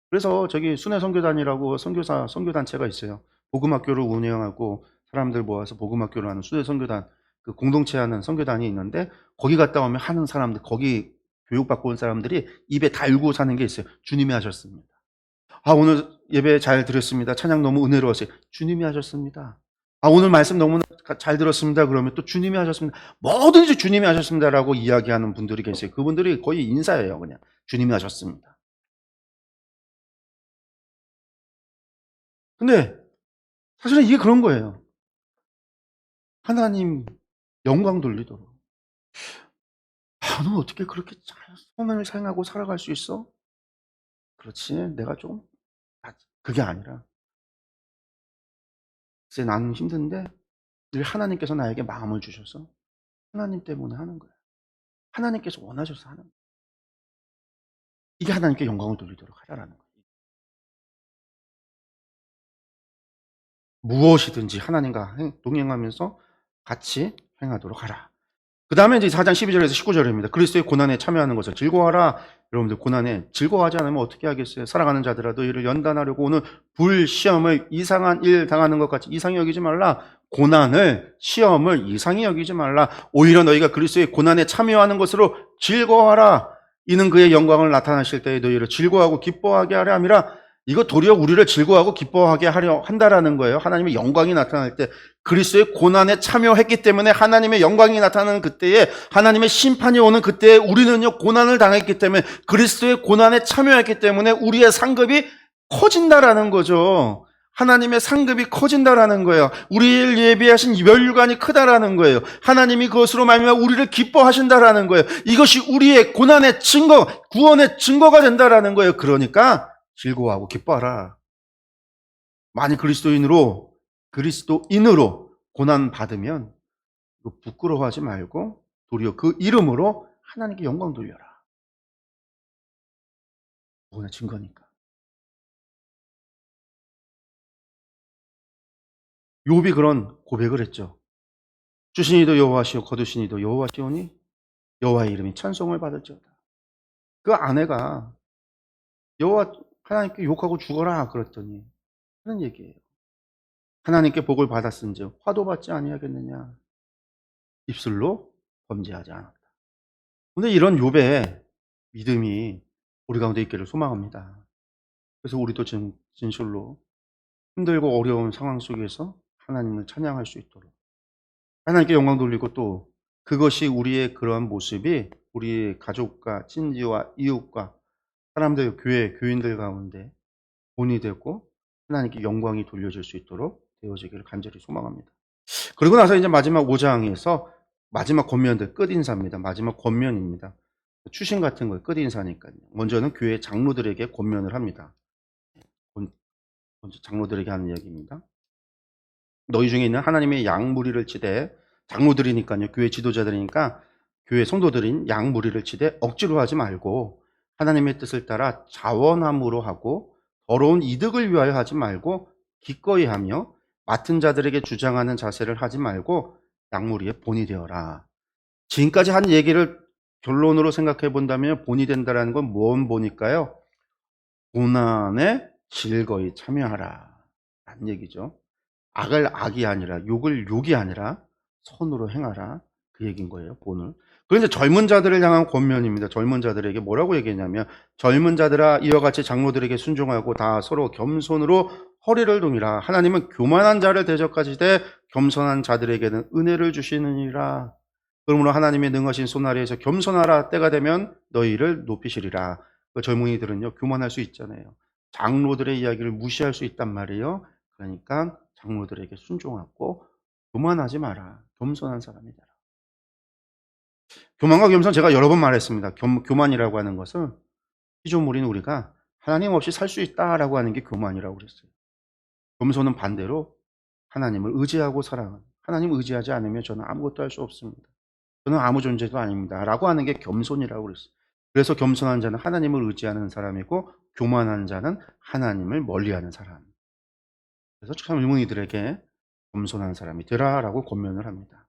그래서 저기 순회 선교단이라고 선교단체가 있어요. 복음학교를 운영하고 사람들 모아서 복음학교를 하는 순회 선교단 그 공동체 하는 선교단이 있는데 거기 갔다 오면 하는 사람들 거기 교육받고 온 사람들이 입에 달고 사는 게 있어요. 주님이 하셨습니다. 아 오늘 예배 잘 드렸습니다. 찬양 너무 은혜로웠어요. 주님이 하셨습니다. 아 오늘 말씀 너무 잘 들었습니다. 그러면 또 주님이 하셨습니다. 뭐든지 주님이 하셨습니다라고 이야기하는 분들이 계세요. 그분들이 거의 인사예요. 그냥 주님이 하셨습니다. 근데 사실은 이게 그런 거예요. 하나님 영광 돌리도록. 아, 너 어떻게 그렇게 잘 선을 행하고 살아갈 수 있어? 그렇지. 내가 좀 그게 아니라 글쎄 나는 힘든데 늘 하나님께서 나에게 마음을 주셔서 하나님 때문에 하는 거야. 하나님께서 원하셔서 하는 거야. 이게 하나님께 영광을 돌리도록 하라는 거예요. 무엇이든지 하나님과 동행하면서 같이 행하도록 하라. 그 다음에 이제 4장 12절에서 19절입니다. 그리스도의 고난에 참여하는 것을 즐거워하라. 여러분들 고난에 즐거워하지 않으면 어떻게 하겠어요? 살아가는 자들아 너희를 연단하려고 오는 불시험을 이상한 일 당하는 것 같이 이상히 여기지 말라. 고난을 시험을 이상히 여기지 말라. 오히려 너희가 그리스도의 고난에 참여하는 것으로 즐거워하라. 이는 그의 영광을 나타나실 때에 너희를 즐거워하고 기뻐하게 하려 함이라. 이거 도리어 우리를 즐거워하고 기뻐하게 하려 한다라는 거예요. 하나님의 영광이 나타날 때 그리스도의 고난에 참여했기 때문에 하나님의 영광이 나타나는 그때에 하나님의 심판이 오는 그때에 우리는요 고난을 당했기 때문에 그리스도의 고난에 참여했기 때문에 우리의 상급이 커진다라는 거죠. 하나님의 상급이 커진다라는 거예요. 우리를 예비하신 멸류관이 크다라는 거예요. 하나님이 그것으로 말미암아 우리를 기뻐하신다라는 거예요. 이것이 우리의 고난의 증거, 구원의 증거가 된다라는 거예요. 그러니까 즐거워하고 기뻐하라. 만약 그리스도인으로 고난 받으면 부끄러워하지 말고 도리어 그 이름으로 하나님께 영광 돌려라. 그거나 증거니까. 욥이 그런 고백을 했죠. 주신 이도 여호와시오 거두신 이도 여호와시오니 여호와의 이름이 찬송을 받을지어다. 그 아내가 여호와 하나님께 욕하고 죽어라 그랬더니 하는 얘기예요. 하나님께 복을 받았은즉 화도 받지 아니하겠느냐. 입술로 범죄하지 않았다. 근데 이런 욥의 믿음이 우리 가운데 있기를 소망합니다. 그래서 우리도 진실로 힘들고 어려운 상황 속에서 하나님을 찬양할 수 있도록 하나님께 영광 돌리고 또 그것이 우리의 그러한 모습이 우리 가족과 친지와 이웃과 사람들, 교인들 가운데 본이 되고 하나님께 영광이 돌려질 수 있도록 되어지기를 간절히 소망합니다. 그리고 나서 이제 마지막 5장에서 마지막 권면들 끝인사입니다. 마지막 권면입니다. 추신 같은 거예요. 끝인사니까요. 먼저는 교회 장로들에게 권면을 합니다. 먼저 장로들에게 하는 이야기입니다. 너희 중에 있는 하나님의 양무리를 치되 장로들이니까요. 교회 지도자들이니까 교회 성도들인 양무리를 치되 억지로 하지 말고 하나님의 뜻을 따라 자원함으로 하고 더러운 이득을 위하여 하지 말고 기꺼이 하며 맡은 자들에게 주장하는 자세를 하지 말고 양무리의 본이 되어라. 지금까지 한 얘기를 결론으로 생각해 본다면 본이 된다는 건 뭔 본일까요? 고난에 즐거이 참여하라 라는 얘기죠. 악을 악이 아니라 욕을 욕이 아니라 선으로 행하라 그 얘기인 거예요. 본을. 그런데 젊은 자들을 향한 권면입니다. 젊은 자들에게 뭐라고 얘기했냐면 젊은 자들아 이와 같이 장로들에게 순종하고 다 서로 겸손으로 허리를 동이라. 하나님은 교만한 자를 대적하시되 겸손한 자들에게는 은혜를 주시느니라. 그러므로 하나님의 능하신 손 아래에서 겸손하라. 때가 되면 너희를 높이시리라. 그 젊은이들은요 교만할 수 있잖아요. 장로들의 이야기를 무시할 수 있단 말이에요. 그러니까 장로들에게 순종하고 교만하지 마라. 겸손한 사람이 되라. 교만과 겸손 제가 여러 번 말했습니다. 교만이라고 하는 것은 피조물인 우리가 하나님 없이 살 수 있다라고 하는 게 교만이라고 그랬어요. 겸손은 반대로 하나님을 의지하고 살아가는, 하나님 의지하지 않으면 저는 아무것도 할 수 없습니다. 저는 아무 존재도 아닙니다. 라고 하는 게 겸손이라고 그랬어요. 그래서 겸손한 자는 하나님을 의지하는 사람이고 교만한 자는 하나님을 멀리하는 사람. 그래서 젊은이들에게 겸손한 사람이 되라라고 권면을 합니다.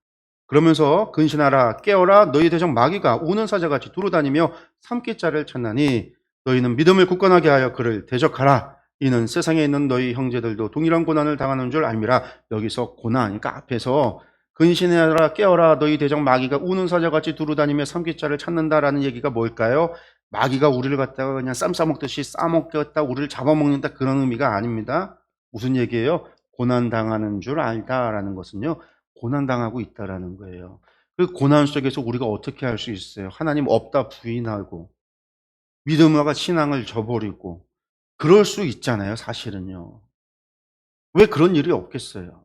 그러면서 근신하라 깨어라 너희 대적 마귀가 우는 사자같이 두루다니며 삼키자를 찾나니 너희는 믿음을 굳건하게 하여 그를 대적하라. 이는 세상에 있는 너희 형제들도 동일한 고난을 당하는 줄 알미라. 여기서 고난, 그러니까 앞에서 근신하라 깨어라 너희 대적 마귀가 우는 사자같이 두루다니며 삼키자를 찾는다라는 얘기가 뭘까요? 마귀가 우리를 갖다가 그냥 쌈 싸먹듯이 싸먹겠다, 우리를 잡아먹는다 그런 의미가 아닙니다. 무슨 얘기예요? 고난당하는 줄 알다라는 것은요, 고난당하고 있다라는 거예요. 그 고난 속에서 우리가 어떻게 할 수 있어요? 하나님 없다 부인하고, 믿음과 신앙을 저버리고, 그럴 수 있잖아요, 사실은요. 왜 그런 일이 없겠어요?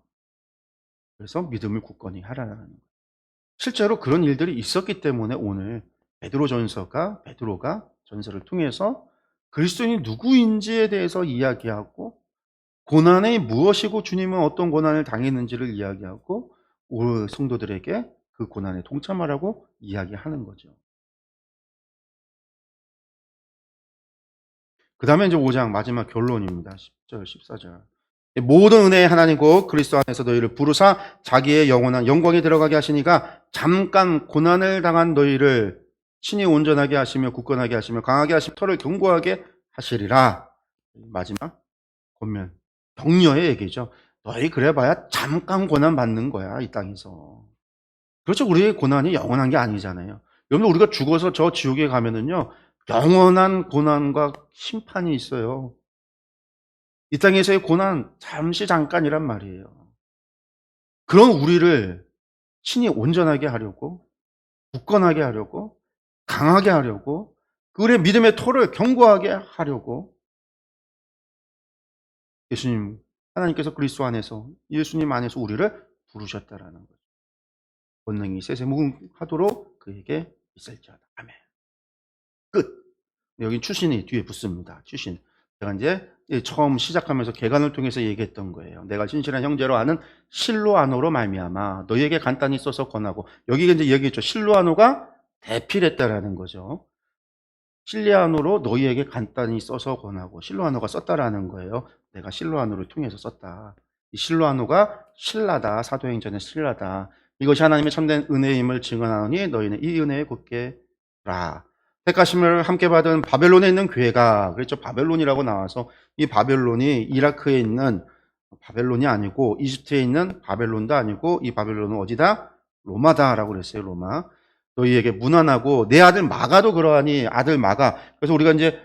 그래서 믿음을 굳건히 하라는 거예요. 실제로 그런 일들이 있었기 때문에 오늘 베드로가 전서를 통해서 그리스도인이 누구인지에 대해서 이야기하고 고난이 무엇이고 주님은 어떤 고난을 당했는지를 이야기하고 우리 성도들에게 그 고난에 동참하라고 이야기하는 거죠. 그 다음에 이제 5장 마지막 결론입니다. 10절, 14절. 모든 은혜의 하나님 곧 그리스도 안에서 너희를 부르사 자기의 영원한 영광에 들어가게 하시니가 잠깐 고난을 당한 너희를 친히 온전하게 하시며 굳건하게 하시며 강하게 하시며 털을 견고하게 하시리라. 마지막 권면. 격려의 얘기죠. 너희 그래봐야 잠깐 고난 받는 거야, 이 땅에서. 그렇죠. 우리의 고난이 영원한 게 아니잖아요. 여러분, 우리가 죽어서 저 지옥에 가면은요, 영원한 고난과 심판이 있어요. 이 땅에서의 고난 잠시 잠깐이란 말이에요. 그런 우리를 친히 온전하게 하려고, 굳건하게 하려고, 강하게 하려고, 우리의 믿음의 토를 견고하게 하려고 예수님, 하나님께서 그리스도 안에서, 예수님 안에서 우리를 부르셨다라는 거죠. 권능이 세세무궁하도록 그에게 있을지어다. 아멘. 끝. 여기 추신이 뒤에 붙습니다. 추신. 제가 이제 처음 시작하면서 개간을 통해서 얘기했던 거예요. 내가 신실한 형제로 아는 실로아노로 말미암아 너희에게 간단히 써서 권하고, 여기 이제 얘기했죠. 실로아노가 대필했다라는 거죠. 실리아노로 너희에게 간단히 써서 권하고, 실로아노가 썼다라는 거예요. 내가 실로아노를 통해서 썼다. 이 실로아노가 신라다. 사도행전의 신라다. 이것이 하나님의 참된 은혜임을 증언하노니 너희는 이 은혜에 굳게 라. 택하심을 함께 받은 바벨론에 있는 교회가, 그랬죠. 바벨론이라고 나와서, 이 바벨론이 이라크에 있는 바벨론이 아니고 이집트에 있는 바벨론도 아니고, 이 바벨론은 어디다? 로마다라고 그랬어요. 로마. 너희에게 무난하고, 내 아들 마가도 그러하니, 아들 마가. 그래서 우리가 이제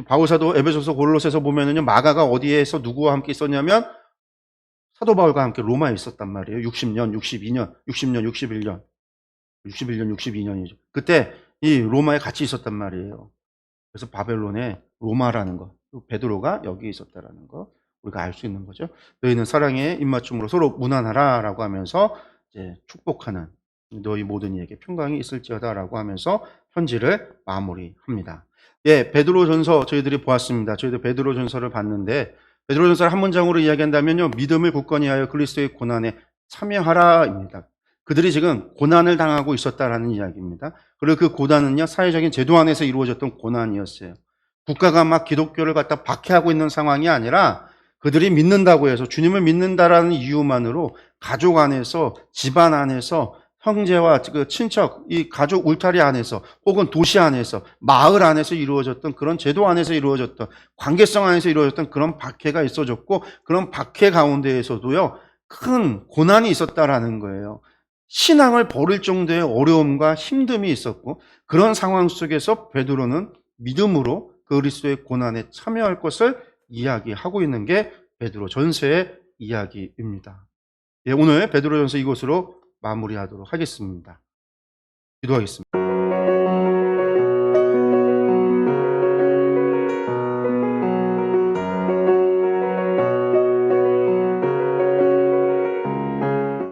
바울사도 에베소서 골로새서 보면은요, 마가가 어디에서 누구와 함께 있었냐면 사도 바울과 함께 로마에 있었단 말이에요. 60년, 62년, 60년, 61년, 62년이죠. 그때 이 로마에 같이 있었단 말이에요. 그래서 바벨론에 로마라는 거, 베드로가 여기 있었다라는 거 우리가 알 수 있는 거죠. 너희는 사랑의 입맞춤으로 서로 무난하라라고 하면서 이제 축복하는, 너희 모든 이에게 평강이 있을지어다라고 하면서 편지를 마무리합니다. 예, 베드로전서 저희들이 보았습니다. 저희들 베드로전서를 봤는데, 베드로전서를 한 문장으로 이야기한다면요, 믿음을 굳건히 하여 그리스도의 고난에 참여하라입니다. 그들이 지금 고난을 당하고 있었다라는 이야기입니다. 그리고 그 고난은요, 사회적인 제도 안에서 이루어졌던 고난이었어요. 국가가 막 기독교를 갖다 박해하고 있는 상황이 아니라, 그들이 믿는다고 해서, 주님을 믿는다라는 이유만으로 가족 안에서, 집안 안에서, 형제와 그 친척, 이 가족 울타리 안에서, 혹은 도시 안에서, 마을 안에서 이루어졌던, 그런 제도 안에서 이루어졌던, 관계성 안에서 이루어졌던 그런 박해가 있어졌고, 그런 박해 가운데에서도요, 큰 고난이 있었다라는 거예요. 신앙을 버릴 정도의 어려움과 힘듦이 있었고, 그런 상황 속에서 베드로는 믿음으로 그리스도의 고난에 참여할 것을 이야기하고 있는 게 베드로전서의 이야기입니다. 예, 오늘 베드로전서 이것으로 마무리하도록 하겠습니다. 기도하겠습니다.